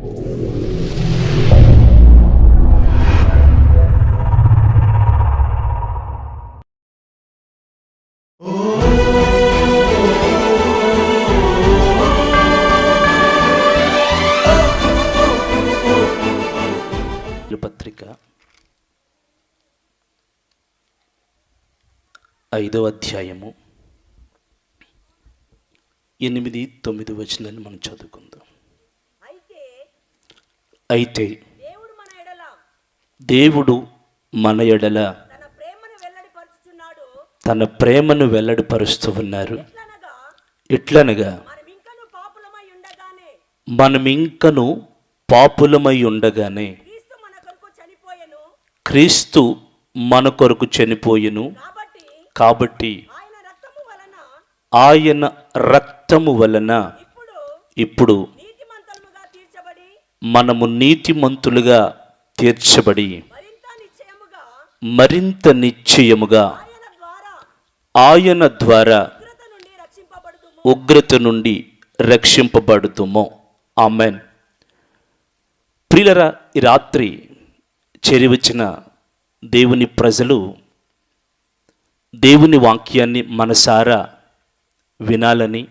పత్రిక 5వ అధ్యాయము 8-9 వచనాలు మనం చదువుకుందాం. అయితే దేవుడు మన ఎడల తన ప్రేమను వెల్లడిపరుస్తూ ఉన్నారు. ఎట్లనగా మనమింకను పాపులమై ఉండగానే క్రీస్తు మన కొరకు చనిపోయెను. కాబట్టి ఆయన రక్తము వలన ఇప్పుడు మనము నీతిమంతులుగా తీర్చబడి మరింత నిశ్చయముగా ఆయన ద్వారా ఉగ్రత నుండి రక్షింపబడుతుము. ఆమెన్. ప్రియులరా, ఈ రాత్రి చేరివచ్చిన దేవుని ప్రజలు దేవుని వాక్యాన్ని మనసారా వినాలని,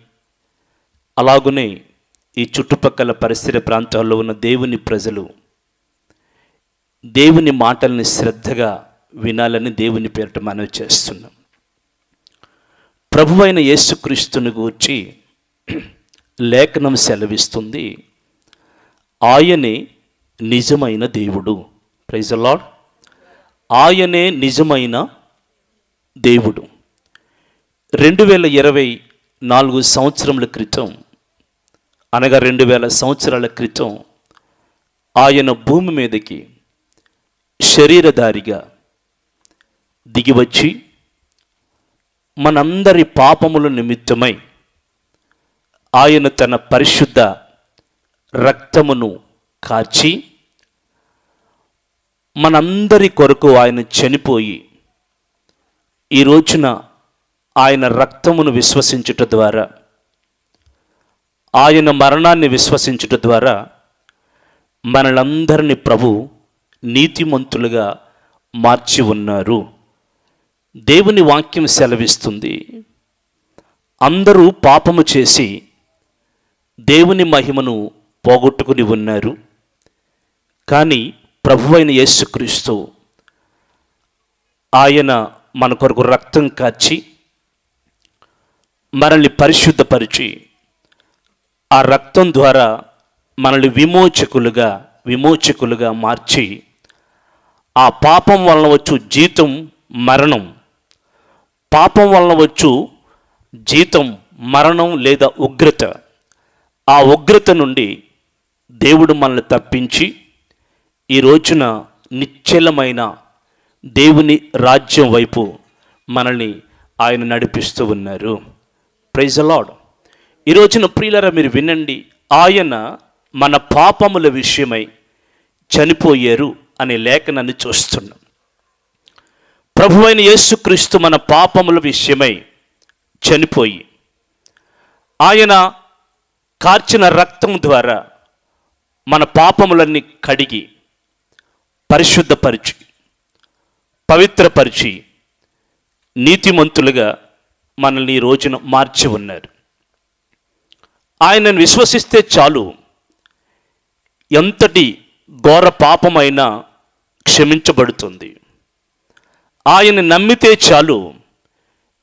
అలాగునే ఈ చుట్టుపక్కల పరిసర ప్రాంతాల్లో ఉన్న దేవుని ప్రజలు దేవుని మాటల్ని శ్రద్ధగా వినాలని దేవుని పేరిట మనవి చేస్తున్నాం. ప్రభువైన యేసుక్రీస్తుని గూర్చి లేఖనం సెలవిస్తుంది, ఆయనే నిజమైన దేవుడు. Praise the lord. ఆయనే నిజమైన దేవుడు. 2024 సంవత్సరముల క్రితం, అనగా 2000 సంవత్సరాల క్రితం ఆయన భూమి మీదకి శరీరధారిగా దిగివచ్చి మనందరి పాపముల నిమిత్తమై ఆయన తన పరిశుద్ధ రక్తమును కార్చి మనందరి కొరకు ఆయన చనిపోయి, ఈ రోజున ఆయన రక్తమును విశ్వసించుట ద్వారా, ఆయన మరణాన్ని విశ్వసించుట ద్వారా మనలందరినీ ప్రభు నీతిమంతులుగా మార్చి ఉన్నారు. దేవుని వాక్యం సెలవిస్తుంది, అందరూ పాపము చేసి దేవుని మహిమను పోగొట్టుకుని ఉన్నారు. కానీ ప్రభువైన యేసుక్రీస్తు ఆయన మన కొరకు రక్తం కార్చి మనల్ని పరిశుద్ధపరిచి, ఆ రక్తం ద్వారా మనల్ని విమోచకులుగా మార్చి, ఆ పాపం వలన వచ్చు జీతం మరణం, పాపం వలన వచ్చు జీతం మరణం లేదా ఉగ్రత, ఆ ఉగ్రత నుండి దేవుడు మనల్ని తప్పించి ఈ రోజున నిశ్చలమైన దేవుని రాజ్యం వైపు మనల్ని ఆయన నడిపిస్తూ ఉన్నారు. Praise the lord. ఈ రోజున ప్రియులారా, మీరు వినండి, ఆయన మన పాపముల విషయమై చనిపోయారు అనే లేఖనాన్ని చూస్తున్నాం. ప్రభువైన యేసుక్రీస్తు మన పాపముల విషయమై చనిపోయి ఆయన కార్చిన రక్తం ద్వారా మన పాపములన్నీ కడిగి పరిశుద్ధపరిచి పవిత్రపరిచి నీతిమంతులుగా మనల్ని ఈ రోజున మార్చి ఉన్నారు. ఆయనను విశ్వసిస్తే చాలు, ఎంతటి ఘోర పాపమైనా క్షమించబడుతుంది. ఆయన నమ్మితే చాలు,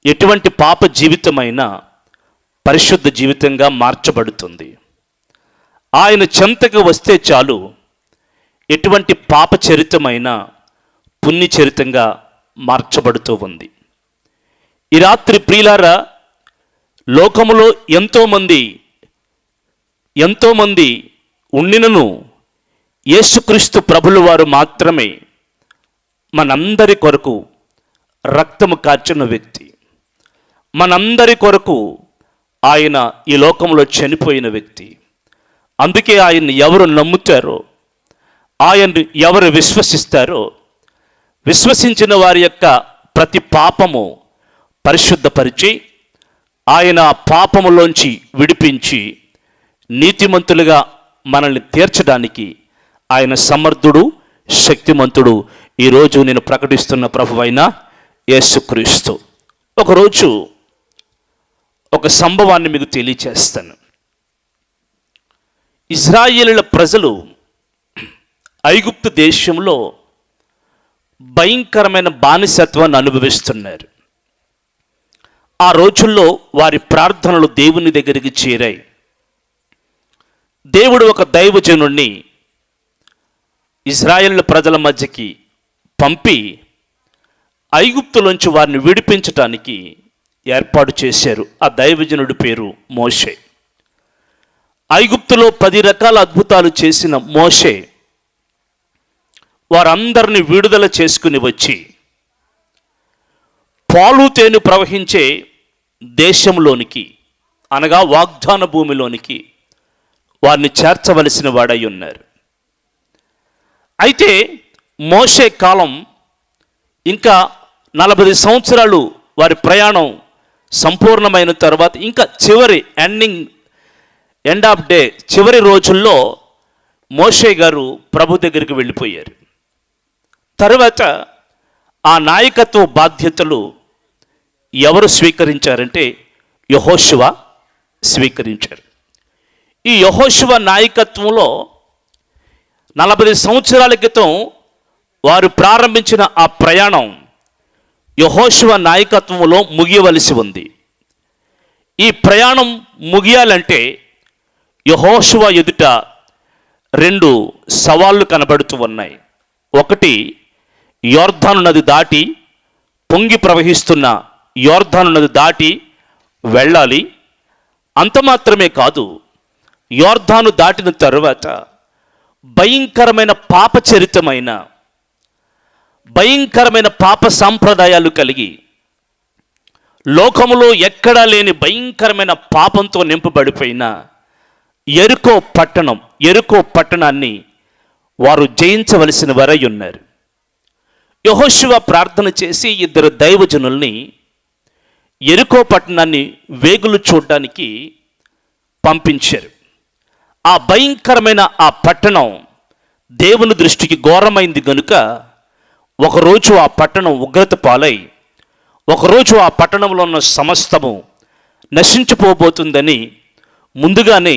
ఎటువంటి పాప జీవితమైనా పరిశుద్ధ జీవితంగా మార్చబడుతుంది. ఆయన చెంతకు వస్తే చాలు, ఎటువంటి పాప చరితమైనా పుణ్య చరితంగా మార్చబడుతూ ఉంది. ఈ రాత్రి ప్రియులారా, లోకములో ఎంతోమంది ఉండినను యేసుక్రీస్తు ప్రభుల వారు మాత్రమే మనందరి కొరకు రక్తము కార్చిన వ్యక్తి. మనందరి కొరకు ఆయన ఈ లోకంలో చనిపోయిన వ్యక్తి. అందుకే ఆయన్ని ఎవరు నమ్ముతారో, ఆయన్ని ఎవరు విశ్వసిస్తారో, విశ్వసించిన వారి యొక్క ప్రతి పాపము పరిశుద్ధపరిచి ఆయన పాపములోంచి విడిపించి నీతిమంతులుగా మనల్ని తీర్చడానికి ఆయన సమర్థుడు, శక్తిమంతుడు. ఈరోజు నేను ప్రకటిస్తున్న ప్రభువైన యేసుక్రీస్తు. ఒకరోజు ఒక సంభవాన్ని మీకు తెలియచేస్తాను. ఇజ్రాయేలీల ప్రజలు ఐగుప్తు దేశంలో భయంకరమైన బానిసత్వాన్ని అనుభవిస్తున్నారు. ఆ రోజుల్లో వారి ప్రార్థనలు దేవుని దగ్గరికి చేరాయి. దేవుడు ఒక దైవజనుణ్ణి ఇజ్రాయేలు ప్రజల మధ్యకి పంపి ఐగుప్తులోంచి వారిని విడిపించటానికి ఏర్పాటు చేశారు. ఆ దైవజనుడి పేరు మోషే. ఐగుప్తులో 10 రకాల అద్భుతాలు చేసిన మోషే వారందరిని విడుదల చేసుకుని వచ్చి పాలు తేనె ప్రవహించే దేశంలోనికి, అనగా వాగ్దాన భూమిలోనికి వారిని చేర్చవలసిన వాడై ఉన్నారు. అయితే మోషే కాలం ఇంకా 40 సంవత్సరాలు వారి ప్రయాణం సంపూర్ణమైన తర్వాత ఇంకా చివరి ఎండ్ ఆఫ్ డే చివరి రోజుల్లో మోషే గారు ప్రభు దగ్గరికి వెళ్ళిపోయారు. తర్వాత ఆ నాయకత్వ బాధ్యతలు ఎవరు స్వీకరించారంటే యెహోషువ స్వీకరించారు. ఈ యెహోషువ నాయకత్వంలో 40 సంవత్సరాల క్రితం వారు ప్రారంభించిన ఆ ప్రయాణం యెహోషువ నాయకత్వంలో ముగియవలసి ఉంది. ఈ ప్రయాణం ముగియాలంటే యెహోషువ ఎదుట 2 సవాళ్లు కనబడుతూ ఉన్నాయి. ఒకటి, యోర్దాను నది దాటి, పొంగి ప్రవహిస్తున్న యోర్దాను నది దాటి వెళ్ళాలి. అంత మాత్రమే కాదు, యోర్దాను దాటిన తరువాత భయంకరమైన పాప సాంప్రదాయాలు కలిగి లోకములో ఎక్కడా లేని భయంకరమైన పాపంతో నింపబడిపోయిన యెరికో పట్టణాన్ని వారు జయించవలసిన వారై ఉన్నారు. యెహోషువ ప్రార్థన చేసి 2 దైవజనుల్ని యెరికో పట్టణాన్ని వేగులు చూడడానికి పంపించారు. ఆ భయంకరమైన ఆ పట్టణం దేవుని దృష్టికి ఘోరమైంది గనుక ఒకరోజు ఆ పట్టణం ఉగ్రత పాలై, ఒకరోజు ఆ పట్టణంలో ఉన్న సమస్తము నశించిపోబోతుందని ముందుగానే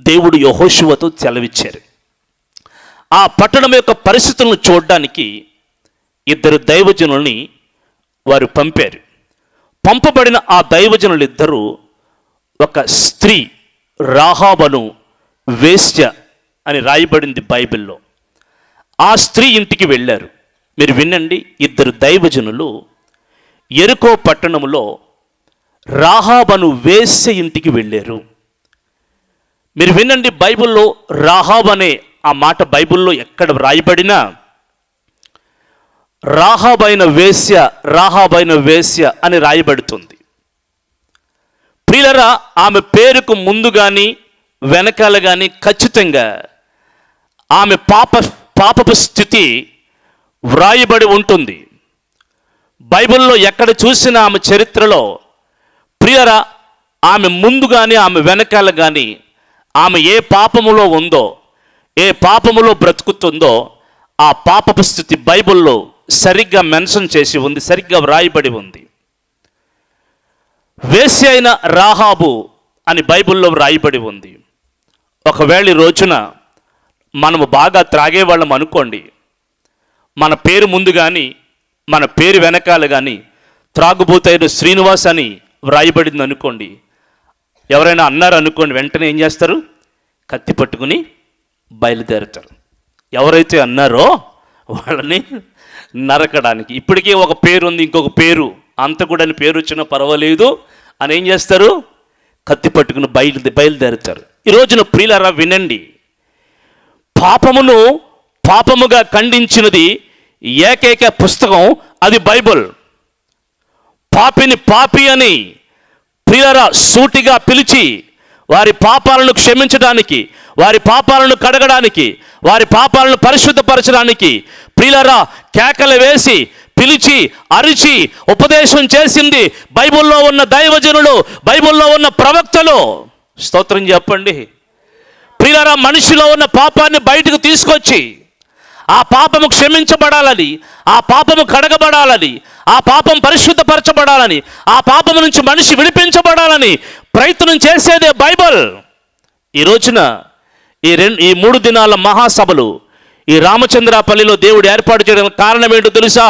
దేవుడు యెహోషువతో సెలవిచ్చారు. ఆ పట్టణం యొక్క పరిస్థితులను చూడడానికి 2 దైవజనుల్ని వారు పంపారు. పంపబడిన ఆ దైవజనులిద్దరూ ఒక స్త్రీ, రాహాబను వేశ్య అని రాయబడింది బైబిల్లో. ఆ స్త్రీ ఇంటికి వెళ్ళారు. మీరు వినండి, 2 దైవజనులు యెరికో పట్టణంలో రాహాబను వేశ్య ఇంటికి వెళ్ళారు. మీరు వినండి, బైబిల్లో రాహాబ్ అనే ఆ మాట బైబిల్లో ఎక్కడ రాయబడినా రాహాబైన వేశ్య అని రాయబడుతుంది. ప్రియులరా, ఆమె పేరుకు ముందు కానీ వెనకాల కానీ ఖచ్చితంగా ఆమె పాపపు స్థితి వ్రాయబడి ఉంటుంది. బైబిల్లో ఎక్కడ చూసినా ఆమె చరిత్రలో ప్రియరా, ఆమె ముందు కానీ ఆమె వెనకాల కానీ ఆమె ఏ పాపములో ఉందో, ఏ పాపములో బ్రతుకుతుందో ఆ పాపపు స్థితి బైబిల్లో సరిగ్గా మెన్షన్ చేసి ఉంది, సరిగ్గా వ్రాయబడి ఉంది. వేశ్య అయిన రాహాబు అని బైబిల్లో వ్రాయబడి ఉంది. ఒకవేళ ఈ రోజున మనము బాగా త్రాగేవాళ్ళం అనుకోండి, మన పేరు ముందు కానీ మన పేరు వెనకాల కానీ త్రాగుబోతైన శ్రీనివాస్ అని వ్రాయబడింది అనుకోండి, ఎవరైనా అన్నారు అనుకోండి, వెంటనే ఏం చేస్తారు? కత్తి పట్టుకుని బయలుదేరుతారు. ఎవరైతే అన్నారో వాళ్ళని నరకడానికి. ఇప్పటికే ఒక పేరు ఉంది, ఇంకొక పేరు అంతకుడని పేరు వచ్చినా పర్వాలేదు అని ఏం చేస్తారు? కత్తి పట్టుకుని బయలుదేరుతారు. ఈ రోజున ప్రియులారా వినండి, పాపమును పాపముగా ఖండించినది ఏకైక పుస్తకం, అది బైబిల్. పాపిని పాపి అని ప్రియులారా సూటిగా పిలిచి వారి పాపాలను క్షమించడానికి, వారి పాపాలను కడగడానికి, వారి పాపాలను పరిశుద్ధపరచడానికి ప్రియులారా కేకలు వేసి పిలిచి అరిచి ఉపదేశం చేసింది బైబిల్లో ఉన్న దైవజనులు, బైబిల్లో ఉన్న ప్రవక్తలు. స్తోత్రం చెప్పండి. ప్రియులారా, మనిషిలో ఉన్న పాపాన్ని బయటకు తీసుకొచ్చి ఆ పాపము క్షమించబడాలని, ఆ పాపము కడగబడాలని, ఆ పాపం పరిశుద్ధపరచబడాలని, ఆ పాపము నుంచి మనిషి విడిపించబడాలని ప్రయత్నం చేసేదే బైబిల్. ఈ రోజున ఈ 3 దినాల మహాసభలు ఈ రామచంద్రాపల్లిలో దేవుడు ఏర్పాటు చేయడానికి కారణం ఏంటో తెలుసా?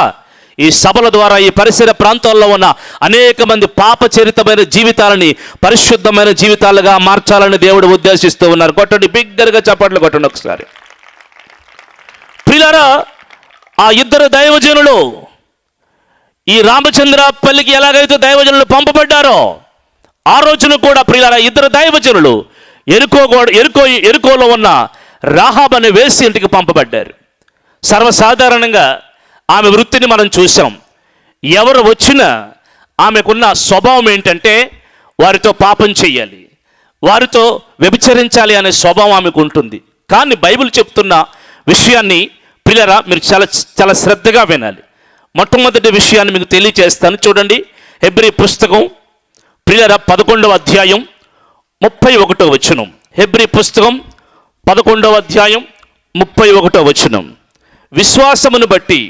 ఈ సభల ద్వారా ఈ పరిసర ప్రాంతాల్లో ఉన్న అనేక మంది పాపచరితమైన జీవితాలని పరిశుద్ధమైన జీవితాలుగా మార్చాలని దేవుడు ఉద్దేశిస్తూ ఉన్నారు. కొట్టండి, బిగ్గరగా చప్పట్లు కొట్టండి ఒకసారి. ప్రియులారా, ఆ 2 దైవజనులు ఈ రామచంద్రాపల్లికి ఎలాగైతే దైవజనులు పంపబడ్డారో, ఆ రోజున కూడా ప్రియులారా 2 దైవజనులు ఎరుకోలో ఉన్న రాహాబ్ అనే వేశ్య ఇంటికి పంపబడ్డారు. సర్వసాధారణంగా ఆమె వృత్తిని మనం చూసాం. ఎవరు వచ్చినా ఆమెకున్న స్వభావం ఏంటంటే వారితో పాపం చెయ్యాలి, వారితో వ్యభిచరించాలి అనే స్వభావం ఆమెకు ఉంటుంది. కానీ బైబిల్ చెప్తున్న విషయాన్ని ప్రియులారా మీరు చాలా చాలా శ్రద్ధగా వినాలి. మొట్టమొదటి విషయాన్ని మీకు తెలియజేస్తాను, చూడండి. హెబ్రీ పుస్తకం ప్రియులారా 11వ అధ్యాయం 31వ వచనం. హెబ్రీ పుస్తకం 11వ అధ్యాయం 31వ వచనం. విశ్వాసమును బట్టి,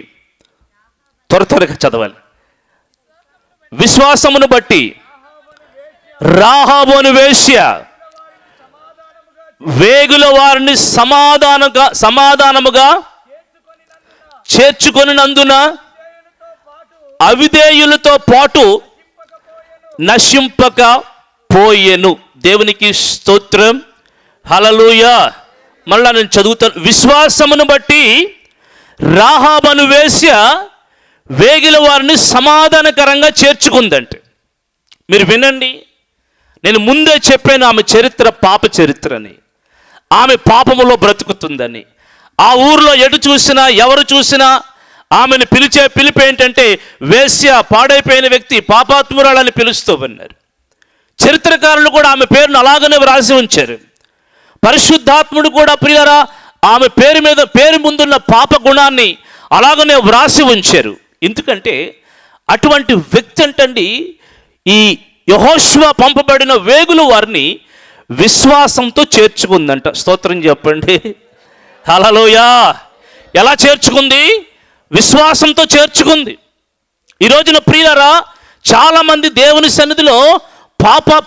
త్వరగా చదవాలి. విశ్వాసమును బట్టి రాహాబు అను వేశ్య వేగుల వారిని సమాధానముగా చేర్చుకొనినందున అవిధేయులతో పాటు నశింపకపోయెను. దేవునికి స్తోత్రం, హల్లెలూయా. మళ్ళా నేను చదువుతాను. విశ్వాసమును బట్టి రాహాబు అను వేశ్య వేగిల వారిని సమాధానకరంగా చేర్చుకుందంటే, మీరు వినండి, నేను ముందే చెప్పాను ఆమె చరిత్ర పాప చరిత్రని. ఆమె పాపములో బ్రతుకుతుందని. ఆ ఊర్లో ఎటు చూసినా ఎవరు చూసినా ఆమెను పిలుపు ఏంటంటే వేశ్య, పాడైపోయిన వ్యక్తి, పాపాత్మురాలని పిలుస్తూ ఉన్నారు. చరిత్రకారులు కూడా ఆమె పేరును అలాగనే వ్రాసి ఉంచారు. పరిశుద్ధాత్ముడు కూడా ప్రియులారా ఆమె పేరు ముందున్న పాప గుణాన్ని అలాగనే వ్రాసి ఉంచారు. ఎందుకంటే అటువంటి వ్యక్తి అంటండి ఈ యెహోషువ పంపబడిన వేగులు వారిని విశ్వాసంతో చేర్చుకుందంట. స్తోత్రం చెప్పండి, హల్లెలూయా. ఎలా చేర్చుకుంది? విశ్వాసంతో చేర్చుకుంది. ఈ రోజున ప్రియులారా చాలామంది దేవుని సన్నిధిలో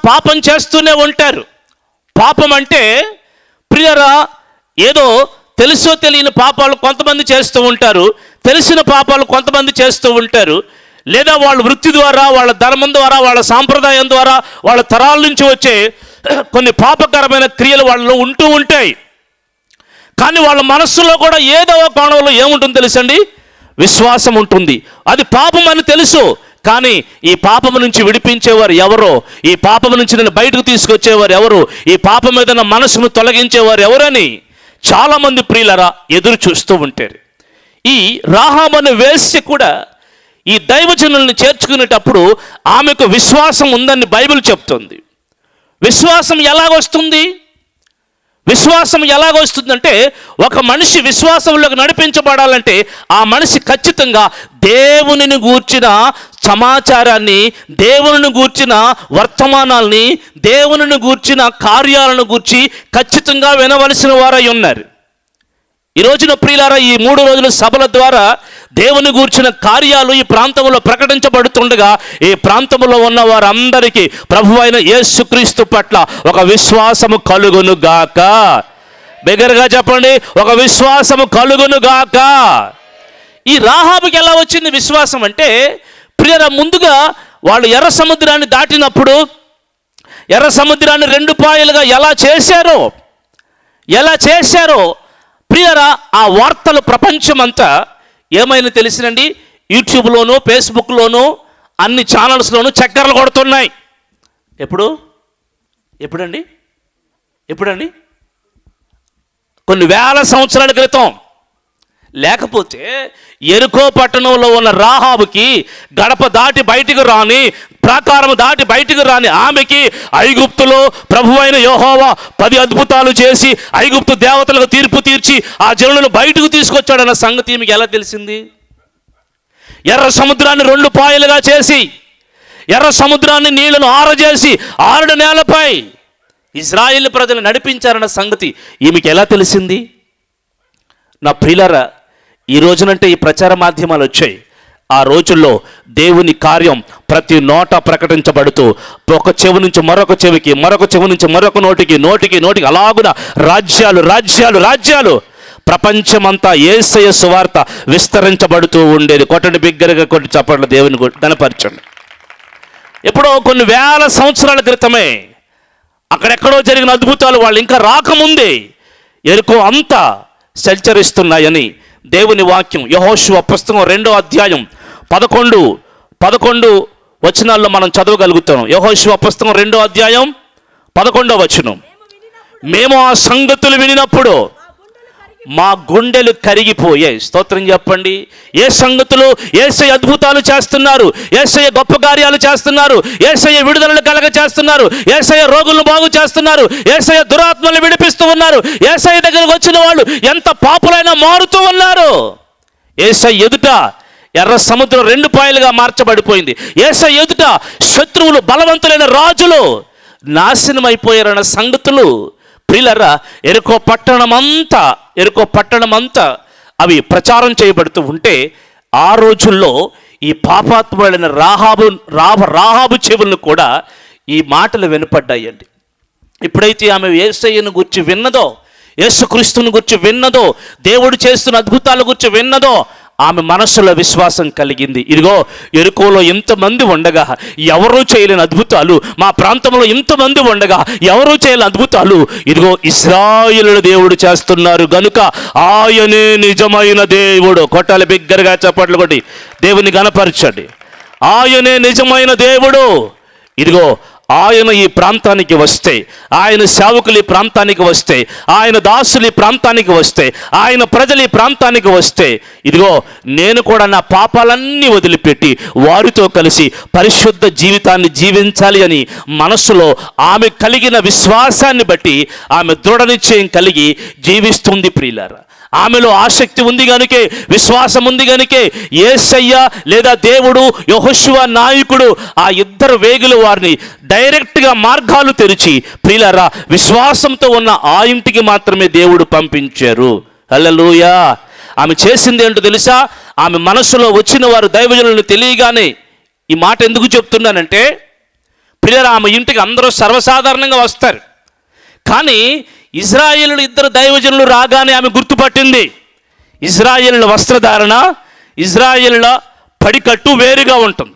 పాపం చేస్తూనే ఉంటారు. పాపం అంటే ప్రియులారా ఏదో తెలుసో తెలియని పాపాలు కొంతమంది చేస్తూ ఉంటారు, తెలిసిన పాపాలు కొంతమంది చేస్తూ ఉంటారు. లేదా వాళ్ళ వృత్తి ద్వారా, వాళ్ళ ధర్మం ద్వారా, వాళ్ళ సాంప్రదాయం ద్వారా, వాళ్ళ తరాల నుంచి వచ్చే కొన్ని పాపకరమైన క్రియలు వాళ్ళలో ఉంటూ ఉంటాయి. కానీ వాళ్ళ మనస్సులో కూడా ఏదో ఒక కోణంలో ఏముంటుంది తెలుసండి? విశ్వాసం ఉంటుంది. అది పాపం అని తెలుసు, కానీ ఈ పాపము నుంచి విడిపించేవారు ఎవరో, ఈ పాపము నుంచి నేను బయటకు తీసుకొచ్చేవారు ఎవరు, ఈ పాపం మీద నా మనసును తొలగించేవారు ఎవరని చాలామంది ప్రియులరా ఎదురు చూస్తూ ఉంటారు. ఈ రాహాబు అనే వేశ్య కూడా ఈ దైవజనుల్ని చేర్చుకునేటప్పుడు ఆమెకు విశ్వాసం ఉందని బైబిల్ చెప్తుంది. విశ్వాసం ఎలాగొస్తుంది? విశ్వాసం ఎలాగొస్తుందంటే ఒక మనిషి విశ్వాసంలోకి నడిపించబడాలంటే ఆ మనిషి ఖచ్చితంగా దేవునిని గూర్చిన సమాచారాన్ని, దేవునిని గూర్చిన వర్తమానాల్ని, దేవునిని గూర్చిన కార్యాలను గూర్చి ఖచ్చితంగా వినవలసిన వారై ఉన్నారు. ఈ రోజున ప్రియులారా ఈ 3 రోజుల సభల ద్వారా దేవుని గూర్చిన కార్యాలు ఈ ప్రాంతంలో ప్రకటించబడుతుండగా ఈ ప్రాంతంలో ఉన్న వారందరికీ ప్రభువైన యేసుక్రీస్తు పట్ల ఒక విశ్వాసము కలుగును గాక. బిగ్గరగా చెప్పండి, ఒక విశ్వాసము కలుగును గాక. ఈ రాహాబుకి ఎలా వచ్చింది విశ్వాసం అంటే, ప్రియరా ముందుగా వాళ్ళు ఎర్ర సముద్రాన్ని దాటినప్పుడు ఎర్ర సముద్రాన్ని 2 పాయలుగా ఎలా చేశారో ప్రియరా ఆ వార్తలు ప్రపంచమంతా ఏమైనా తెలిసినండి, యూట్యూబ్లోను, ఫేస్బుక్లోను, అన్ని ఛానల్స్లోనూ చక్కర్లు కొడుతున్నాయి. ఎప్పుడండి కొన్ని వేల సంవత్సరాల క్రితం. లేకపోతే యెరికో పట్టణంలో ఉన్న రాహాబుకి గడప దాటి బయటికి రాని, ప్రాకారం దాటి బయటికి రాని ఆమెకి ఐగుప్తులో ప్రభువైన యెహోవా 10 అద్భుతాలు చేసి ఐగుప్తు దేవతలకు తీర్పు తీర్చి ఆ జనులను బయటకు తీసుకొచ్చాడన్న సంగతి మీకు ఎలా తెలిసింది? ఎర్ర సముద్రాన్ని 2 పాయలుగా చేసి, ఎర్ర సముద్రాన్ని నీళ్లను ఆరజేసి, ఆరుడు నేలపై ఇజ్రాయేల్ ప్రజలు నడిపించారన్న సంగతి ఈమెకి ఎలా తెలిసింది? నా ప్రియులారా, ఈ రోజునంటే ఈ ప్రచార మాధ్యమాలు వచ్చాయి. ఆ రోజుల్లో దేవుని కార్యం ప్రతి నోట ప్రకటించబడుతూ ఒక చెవి నుంచి మరొక చెవికి, మరొక చెవి నుంచి మరొక నోటికి, నోటికి నోటికి అలాగున రాజ్యాలు రాజ్యాలు రాజ్యాలు ప్రపంచమంతా యేసయ్య సువార్త విస్తరించబడుతూ ఉండేది. కొట్టండి బిగ్గరగా, కొట్టి చప్పట్లు దేవుని గణపరచండి. ఎప్పుడో కొన్ని వేల సంవత్సరాల క్రితమే అక్కడెక్కడో జరిగిన అద్భుతాలు వాళ్ళు ఇంకా రాకముందే ఎరుకో అంతా సంచరిస్తున్నాయని దేవుని వాక్యం యెహోషువ పుస్తకం 2వ అధ్యాయం 11 వచనాల్లో మనం చదవగలుగుతాం. యెహోషువ పుస్తకం 2వ అధ్యాయం 11వ వచనం. మేము ఆ సంగతులు వినినప్పుడు మా గుండెలు కరిగిపోయాయి. స్తోత్రం చెప్పండి. ఏ సంగతులు? యేసయ్య అద్భుతాలు చేస్తున్నారు, యేసయ్య గొప్ప కార్యాలు చేస్తున్నారు, యేసయ్య విడుదలలు కలగ చేస్తున్నారు, యేసయ్య రోగులను బాగు చేస్తున్నారు, యేసయ్య దురాత్మలను విడిపిస్తూ ఉన్నారు. యేసయ్య దగ్గరకు వచ్చిన వాళ్ళు ఎంత పాపులైనా మారుతూ ఉన్నారు. యేసయ్య ఎదుట ఎర్ర సముద్రం 2 పాయలుగా మార్చబడిపోయింది. యేసయ్య ఎదుట శత్రువులు, బలవంతులైన రాజులు నాశనం అయిపోయారన్న సంగతులు ప్రియులారా ఎరుకో పట్టణమంతా అవి ప్రచారం చేయబడుతూ ఉంటే ఆ రోజుల్లో ఈ పాపాత్ములైన రాహాబు చెవులను కూడా ఈ మాటలు వినపడ్డాయండి. ఎప్పుడైతే ఆమె యేసయ్యను గురించి విన్నదో, యేసుక్రీస్తుని గురించి విన్నదో, దేవుడు చేస్తున్న అద్భుతాల గురించి విన్నదో ఆమె మనస్సులో విశ్వాసం కలిగింది. ఇదిగో ఎరుకోలో ఇంతమంది ఉండగా ఎవరూ చేయలేని అద్భుతాలు, మా ప్రాంతంలో ఇంతమంది ఉండగా ఎవరూ చేయలేని అద్భుతాలు ఇదిగో ఇశ్రాయేలు దేవుడు చేస్తున్నారు గనుక ఆయనే నిజమైన దేవుడు. కొట్టాలి బిగ్గరగా చప్పట్లు కొట్టి దేవుని గణపరచండి. ఆయనే నిజమైన దేవుడు. ఇదిగో ఆయన ఈ ప్రాంతానికి వస్తే, ఆయన సేవకులు ఈ ప్రాంతానికి వస్తే, ఆయన దాసులు ఈ ప్రాంతానికి వస్తే, ఆయన ప్రజలు ఈ ప్రాంతానికి వస్తే ఇదిగో నేను కూడా నా పాపాలన్నీ వదిలిపెట్టి వారితో కలిసి పరిశుద్ధ జీవితాన్ని జీవించాలి అని మనస్సులో ఆమె కలిగిన విశ్వాసాన్ని బట్టి ఆమె దృఢ నిశ్చయం కలిగి జీవిస్తుంది. ప్రియులారా, ఆమెలో ఆసక్తి ఉంది కనుకే, విశ్వాసం ఉంది కనుకే యేసయ్య లేదా దేవుడు, యెహోషువ నాయకుడు ఆ ఇద్దరు వేగులు వారిని డైరెక్ట్గా మార్గాలు తెరిచి ప్రియులారా విశ్వాసంతో ఉన్న ఆ ఇంటికి మాత్రమే దేవుడు పంపించారు. హల్లెలూయా. ఆమె చేసింది ఏంటో తెలుసా? ఆమె మనసులో వచ్చిన వారు దైవజనులను తెలియగానే, ఈ మాట ఎందుకు చెప్తున్నానంటే ప్రియులారా ఆమె ఇంటికి అందరూ సర్వసాధారణంగా వస్తారు. కానీ ఇశ్రాయేలు ఇద్దరు దైవజనులు రాగానే ఆమె గుర్తుపట్టింది. ఇశ్రాయేలుల వస్త్రధారణ, ఇశ్రాయేలుల పడికట్టు వేరుగా ఉంటుంది.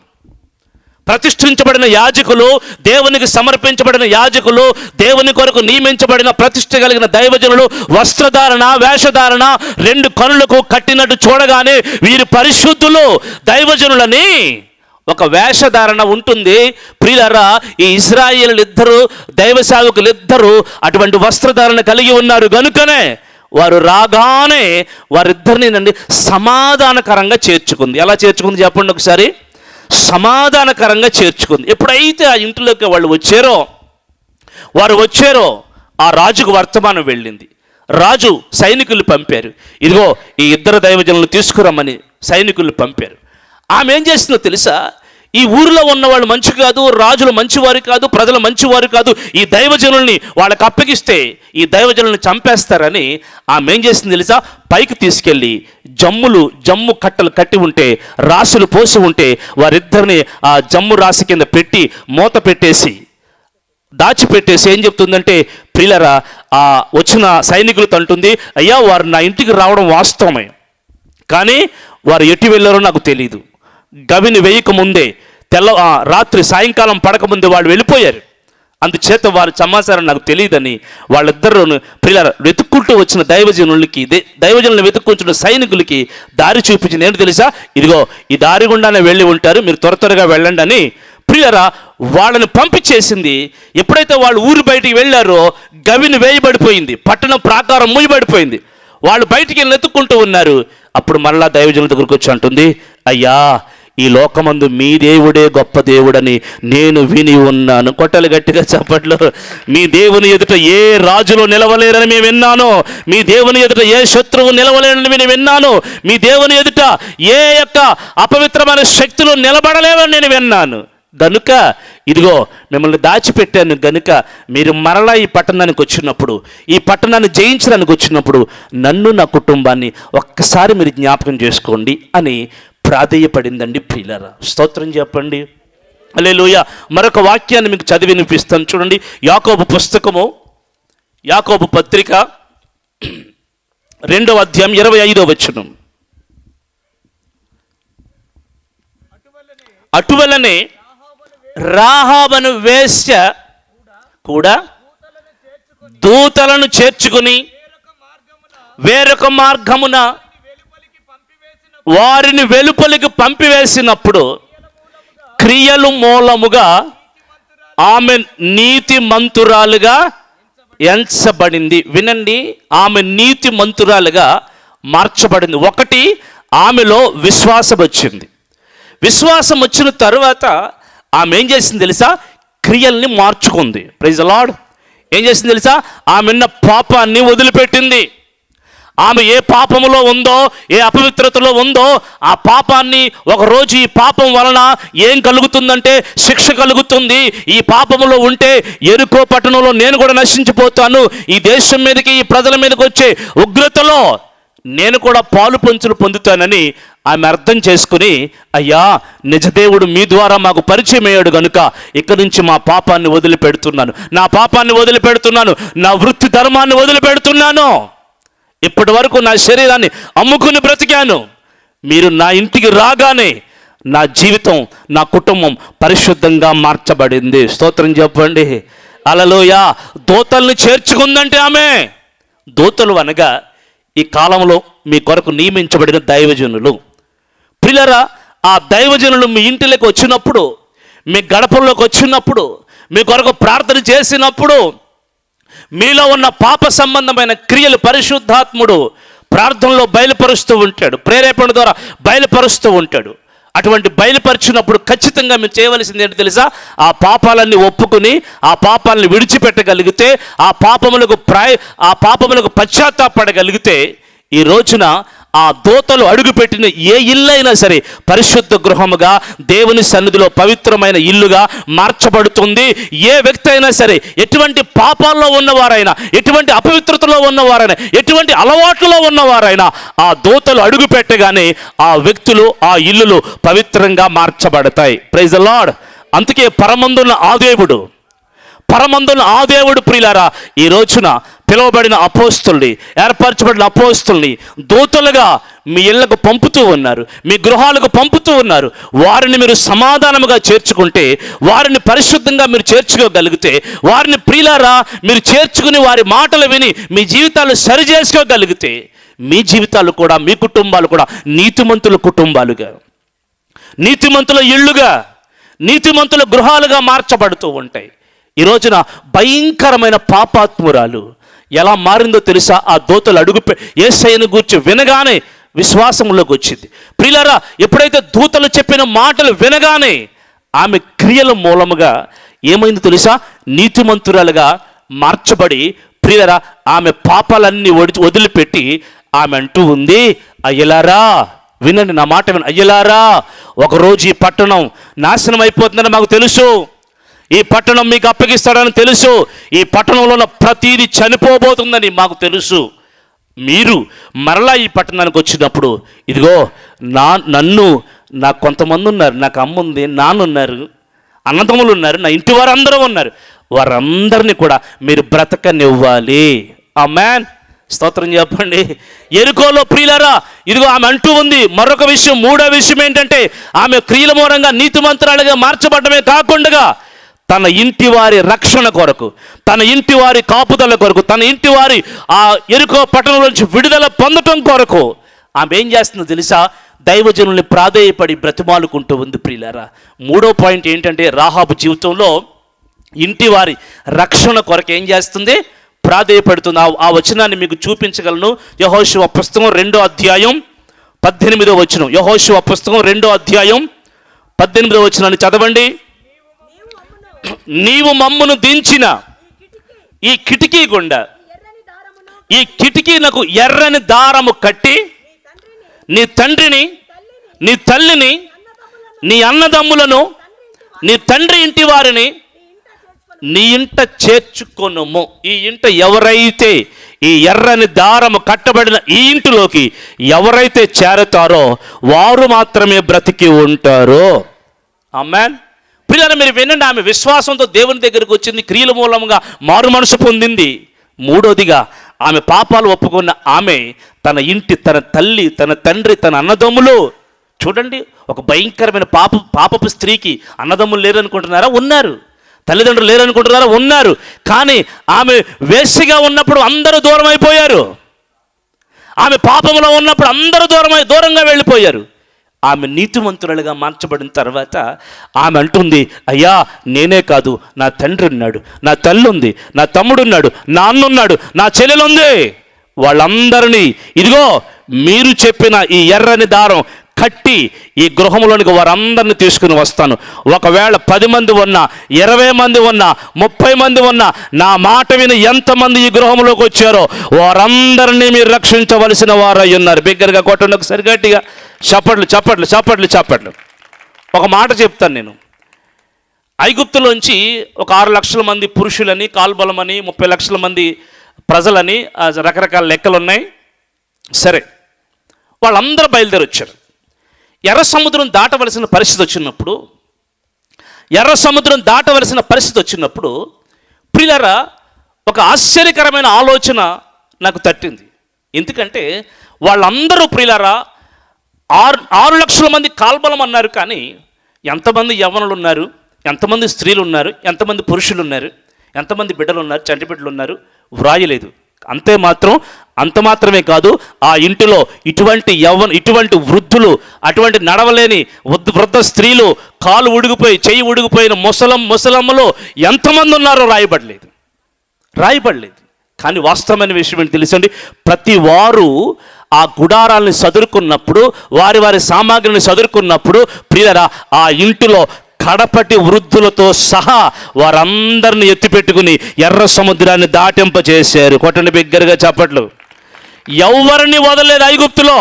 ప్రతిష్ఠించబడిన యాజకులు, దేవునికి సమర్పించబడిన యాజకులు, దేవుని కొరకు నియమించబడిన ప్రతిష్ఠ కలిగిన దైవజనులు వస్త్రధారణ, వేషధారణ 2 కనులకు కట్టినట్టు చూడగానే వీరు పరిశుద్ధులు, దైవజనులని ఒక వేషధారణ ఉంటుంది. ప్రియులారా ఈ ఇశ్రాయేలు ఇద్దరు దైవ సేవకులు ఇద్దరు అటువంటి వస్త్రధారణ కలిగి ఉన్నారు గనుకనే వారు రాగానే వారిద్దరిని సమాధానకరంగా చేర్చుకుంది. ఎలా చేర్చుకుంది చెప్పండి ఒకసారి? సమాధానకరంగా చేర్చుకుంది. ఎప్పుడైతే ఆ ఇంటిలోకి వారు వచ్చారో ఆ రాజుకు వర్తమానం వెళ్ళింది. రాజు సైనికులు పంపారు. ఇదిగో ఈ ఇద్దరు దైవజనులను తీసుకురమ్మని సైనికులు పంపారు. ఆమె ఏం చేస్తుందో తెలుసా? ఈ ఊరిలో ఉన్న వాళ్ళు మంచి కాదు, రాజులు మంచివారు కాదు, ప్రజలు మంచివారు కాదు, ఈ దైవజనుల్ని వాళ్ళకి అప్పగిస్తే ఈ దైవజనుల్ని చంపేస్తారని ఆమె ఏం చేసింది తెలుసా? పైకి తీసుకెళ్ళి జమ్ము కట్టలు కట్టి ఉంటే, రాసులు పోసి ఉంటే వారిద్దరిని ఆ జమ్ము రాసి కింద పెట్టి మూత పెట్టేసి దాచిపెట్టేసి ఏం చెప్తుందంటే ప్రియులారా ఆ వచ్చిన సైనికులతో అంటుంది, అయ్యా వారు నా ఇంటికి రావడం వాస్తవమే, కానీ వారు ఎటు వెళ్ళారో నాకు తెలియదు. గవిని వేయక ముందే రాత్రి సాయంకాలం పడకముందే వాళ్ళు వెళ్ళిపోయారు. అందుచేత వారి సమాచారం నాకు తెలియదని వాళ్ళిద్దరూ ప్రియులారా వెతుక్కుంటూ వచ్చిన దైవజనులను వెతుక్కుంటున్న సైనికులకి దారి చూపించింది. ఏంటో తెలుసా? ఇదిగో ఈ దారి గుండానే వెళ్ళి ఉంటారు, మీరు త్వరగా వెళ్ళండి అని ప్రియులారా వాళ్ళని పంపించేసింది. ఎప్పుడైతే వాళ్ళు ఊరు బయటికి వెళ్ళారో గవిని వేయబడిపోయింది, పట్టణం ప్రాకారం మూయబడిపోయింది. వాళ్ళు బయటికి వెళ్ళి వెతుక్కుంటూ ఉన్నారు. అప్పుడు మరలా దైవజనుల దగ్గరకు వచ్చి అంటుంది, అయ్యా ఈ లోకమందు మీ దేవుడే గొప్ప దేవుడని నేను విని ఉన్నాను. కొట్టలు గట్టిగా చప్పట్లు. మీ దేవుని ఎదుట ఏ రాజులు నిలవలేరని మేము విన్నాను, మీ దేవుని ఎదుట ఏ శత్రువు నిలవలేరని నేను విన్నాను, మీ దేవుని ఎదుట ఏ యొక్క అపవిత్రమైన శక్తులు నిలబడలేవని నేను విన్నాను. గనుక ఇదిగో మిమ్మల్ని దాచిపెట్టాను గనుక మీరు మరలా ఈ పట్టణానికి వచ్చినప్పుడు, ఈ పట్టణాన్ని జయించడానికి వచ్చినప్పుడు నన్ను, నా కుటుంబాన్ని ఒక్కసారి మీరు జ్ఞాపకం చేసుకోండి అని ప్రాధేయపడిందండి ప్రియులారా. స్తోత్రం చెప్పండి. హల్లెలూయా. మరొక వాక్యాన్ని మీకు చదివి వినిపిస్తాను చూడండి. యాకోబు పుస్తకము, యాకోబు పత్రిక 2వ అధ్యాయం 25వ వచనం. అటువలనే రాహాబను వేశ్య కూడా దూతలను చేర్చుకుని వేరొక మార్గమున వారిని వెలుపలికి పంపివేసినప్పుడు క్రియలు మూలముగా ఆమె నీతిమంతురాలుగా ఎంచబడింది. వినండి, ఆమె నీతిమంతురాలుగా మార్చబడింది. ఒకటి, ఆమెలో విశ్వాసం వచ్చింది. విశ్వాసం వచ్చిన తరువాత ఆమె ఏం చేసింది తెలుసా? క్రియల్ని మార్చుకుంది. Praise the Lord. ఏం చేసింది తెలుసా? ఆమె ఉన్న పాపాన్ని వదిలిపెట్టింది. ఆమె ఏ పాపములో ఉందో, ఏ అపవిత్రతలో ఉందో ఆ పాపాన్ని, ఒకరోజు ఈ పాపం వలన ఏం కలుగుతుందంటే శిక్ష కలుగుతుంది. ఈ పాపములో ఉంటే యెరికో పట్టణంలో నేను కూడా నశించిపోతాను, ఈ దేశం మీదకి, ఈ ప్రజల మీదకి వచ్చే ఉగ్రతలో నేను కూడా పాలు పంచులు పొందుతానని ఆమె అర్థం చేసుకుని, అయ్యా నిజదేవుడు మీ ద్వారా మాకు పరిచయం అయ్యాడు కనుక ఇక్కడి నుంచి మా పాపాన్ని వదిలిపెడుతున్నాను, నా పాపాన్ని వదిలిపెడుతున్నాను, నా వృత్తి ధర్మాన్ని వదిలిపెడుతున్నాను, ఇప్పటి వరకు నా శరీరాన్ని అమ్ముకుని బ్రతికాను, మీరు నా ఇంటికి రాగానే నా జీవితం, నా కుటుంబం పరిశుద్ధంగా మార్చబడింది. స్తోత్రం చెప్పండి. హల్లెలూయా. దూతల్ని చేర్చుకుందంటే ఆమె, దూతలు అనగా ఈ కాలంలో మీ కొరకు నియమించబడిన దైవజనులు. ప్రియులారా, ఆ దైవజనులు మీ ఇంటిలోకి వచ్చినప్పుడు, మీ గడపల్లోకి వచ్చినప్పుడు, మీ కొరకు ప్రార్థన చేసినప్పుడు మీలో ఉన్న పాప సంబంధమైన క్రియలు పరిశుద్ధాత్ముడు ప్రార్థనలో బయలుపరుస్తూ ఉంటాడు, ప్రేరేపణ ద్వారా బయలుపరుస్తూ ఉంటాడు. అటువంటి బయలుపరిచినప్పుడు ఖచ్చితంగా మీరు చేయవలసింది ఏంటి తెలుసా? ఆ పాపాలన్నీ ఒప్పుకుని ఆ పాపాలను విడిచిపెట్టగలిగితే, ఆ పాపములకు పశ్చాత్తాపడగలిగితే ఈ రోజున ఆ దూతలు అడుగుపెట్టిన ఏ ఇల్లు అయినా సరే పరిశుద్ధ గృహముగా, దేవుని సన్నిధిలో పవిత్రమైన ఇల్లుగా మార్చబడుతుంది. ఏ వ్యక్తి అయినా సరే, ఎటువంటి పాపాల్లో ఉన్నవారైనా, ఎటువంటి అపవిత్రతలో ఉన్నవారైనా, ఎటువంటి అలవాట్లలో ఉన్నవారైనా ఆ దూతలు అడుగు పెట్టగానే ఆ వ్యక్తులు, ఆ ఇల్లులు పవిత్రంగా మార్చబడతాయి. Praise the lord. అందుకే పరమందున్న ఆ దేవుడు ప్రియులారా ఈ రోజున పిలువబడిన అపోస్తుల్ని, ఏర్పరచబడిన అపోస్తుల్ని దూతలుగా మీ ఇళ్లకు పంపుతూ ఉన్నారు, మీ గృహాలకు పంపుతూ ఉన్నారు. వారిని మీరు సమాధానముగా చేర్చుకుంటే, వారిని పరిశుద్ధంగా మీరు చేర్చుకోగలిగితే, వారిని ప్రియులారా మీరు చేర్చుకుని వారి మాటలు విని మీ జీవితాలు సరి చేసుకోగలిగితే, మీ జీవితాలు కూడా, మీ కుటుంబాలు కూడా నీతిమంతుల కుటుంబాలుగా, నీతిమంతుల ఇళ్ళుగా, నీతిమంతుల గృహాలుగా మార్చబడుతూ ఉంటాయి. ఈ రోజున భయంకరమైన పాపాత్మురాలు ఎలా మారిందో తెలుసా? ఆ దూతలు యేసయ్యను గూర్చి వినగానే విశ్వాసంలోకి వచ్చింది. ప్రియులారా, ఎప్పుడైతే దూతలు చెప్పిన మాటలు వినగానే ఆమె క్రియల మూలముగా ఏమైందో తెలుసా? నీతిమంతురాలుగా మార్చబడి, ప్రియులారా ఆమె పాపాలన్నీ వదిలిపెట్టి ఆమె అంటూ ఉంది, అయ్యలారా వినండి, నా మాట వినండి, అయ్యలారా ఒకరోజు ఈ పట్టణం నాశనం అయిపోతుందని మాకు తెలుసు, ఈ పట్టణం మీకు అప్పగిస్తాడని తెలుసు, ఈ పట్టణంలో ఉన్న ప్రతీది చనిపోబోతుందని మాకు తెలుసు. మీరు మరలా ఈ పట్టణానికి వచ్చినప్పుడు ఇదిగో నాకు కొంతమంది ఉన్నారు, నాకు అమ్మ ఉంది, నాన్న ఉన్నారు, అన్నదమ్ములు ఉన్నారు, నా ఇంటి వారందరూ ఉన్నారు, వారందరినీ కూడా మీరు బ్రతకనివ్వాలి. ఆమేన్. స్తోత్రం చెప్పండి. యెరికోలో ప్రియులారా ఇదిగో ఆమె అంటూ ఉంది మరొక విషయం. మూడో విషయం ఏంటంటే, ఆమె క్రియల మూలంగా నీతిమంతురాలుగా మార్చబడమే కాకుండా తన ఇంటి వారి రక్షణ కొరకు, తన ఇంటి వారి కాపుదల కొరకు, తన ఇంటి వారి ఆ యెరికో పట్టణం నుంచి విడుదల పొందటం కొరకు ఆమె ఏం చేస్తుందో తెలుసా? దైవజనుల్ని ప్రాధేయపడి బ్రతిమాలుకుంటూ ఉంది ప్రియులారా. మూడో పాయింట్ ఏంటంటే, రాహాబు జీవితంలో ఇంటి వారి రక్షణ కొరకు ఏం చేస్తుంది? ప్రాధేయపడుతుంది. ఆ వచనాన్ని మీకు చూపించగలను. యెహోషువ పుస్తకం 2వ అధ్యాయం 18వ వచనం. యెహోషువ పుస్తకం 2వ అధ్యాయం 18వ వచనాన్ని చదవండి. నీవు మమ్మును దించిన ఈ కిటికీ గుండా, ఈ కిటికీనకు ఎర్రని దారము కట్టి నీ తండ్రిని, నీ తల్లిని, నీ అన్నదమ్ములను నీ తండ్రి ఇంటి వారిని నీ ఇంట చేర్చుకొనుము. ఈ ఇంట ఎవరైతే ఈ ఎర్రని దారము కట్టబడిన ఈ ఇంటిలోకి ఎవరైతే చేరతారో వారు మాత్రమే బ్రతికి ఉంటారు. ఆమేన్. ప్రియులారా, మీరు వినండి, ఆమె విశ్వాసంతో దేవుని దగ్గరికి వచ్చింది, క్రియల మూలంగా మారు మనసు పొందింది. మూడోదిగా ఆమె పాపాలు ఒప్పుకున్న ఆమె తన ఇంటి, తన తల్లి, తన తండ్రి, తన అన్నదమ్ములు, చూడండి, ఒక భయంకరమైన పాపపు స్త్రీకి అన్నదమ్ములు లేరనుకుంటున్నారా? ఉన్నారు. తల్లిదండ్రులు లేరనుకుంటున్నారా? ఉన్నారు. కానీ ఆమె వేశ్యగా ఉన్నప్పుడు అందరూ దూరం అయిపోయారు. ఆమె పాపంలో ఉన్నప్పుడు అందరూ దూరంగా వెళ్ళిపోయారు. ఆమె నీతిమంతురాలుగా మార్చబడిన తర్వాత ఆమె అంటుంది, అయ్యా నేనే కాదు, నా తండ్రి ఉన్నాడు, నా తల్లి ఉంది, నా తమ్ముడు ఉన్నాడు, నా అన్న ఉన్నాడు, నా చెల్లెలు ఉంది, వాళ్ళందరినీ ఇదిగో మీరు చెప్పిన ఈ ఎర్రని దారం కట్టి ఈ గృహంలోనికి వారందరిని తీసుకుని వస్తాను. ఒకవేళ 10 మంది ఉన్నా, 20 మంది ఉన్నా, 30 మంది ఉన్నా, నా మాట విని ఎంతమంది ఈ గృహంలోకి వచ్చారో వారందరినీ మీరు రక్షించవలసిన వారై ఉన్నారు. బిగ్గరగా కొట్టండి ఒకసారి గట్టిగా. చప్పట్లు చప్పట్లు చప్పట్లు చప్పట్లు. ఒక మాట చెప్తాను నేను. ఐగుప్తులోంచి ఒక 6 లక్షల మంది పురుషులని, కాల్బలమని, 30 లక్షల మంది ప్రజలని, రకరకాల లెక్కలు ఉన్నాయి. సరే, వాళ్ళందరూ బయలుదేరి వచ్చారు. ఎర్ర సముద్రం దాటవలసిన పరిస్థితి వచ్చినప్పుడు ప్రియులారా, ఒక ఆశ్చర్యకరమైన ఆలోచన నాకు తట్టింది. ఎందుకంటే వాళ్ళందరూ ప్రియులారా 6 లక్షల మంది కాల్బలం అన్నారు, కానీ ఎంతమంది యవ్వనులు ఉన్నారు, ఎంతమంది స్త్రీలు ఉన్నారు, ఎంతమంది పురుషులు ఉన్నారు, ఎంతమంది బిడ్డలు ఉన్నారు, చంటి బిడ్డలు ఉన్నారు, వ్రాయలేదు. అంత మాత్రమే కాదు, ఆ ఇంటిలో ఇటువంటి వృద్ధులు, అటువంటి నడవలేని వృద్ధ స్త్రీలు, కాలు ఉడిగిపోయి చెయ్యి ఉడిగిపోయిన ముసలమ్మలు ఎంతమంది ఉన్నారో రాయబడలేదు. కానీ వాస్తవమైన విషయం ఏంటి తెలుసండి? ప్రతి వారు ఆ గుడారాలను సదురుకున్నప్పుడు, వారి సామాగ్రిని సదురుకున్నప్పుడు ప్రియులారా, ఆ ఇంటిలో కడపటి వృద్ధులతో సహా వారందరిని ఎత్తిపెట్టుకుని ఎర్ర సముద్రాన్ని దాటింపచేశారు. కొట్టండి బిగ్గరగా చప్పట్లు. ఎవరిని వదలలేదు ఐగుప్తులో.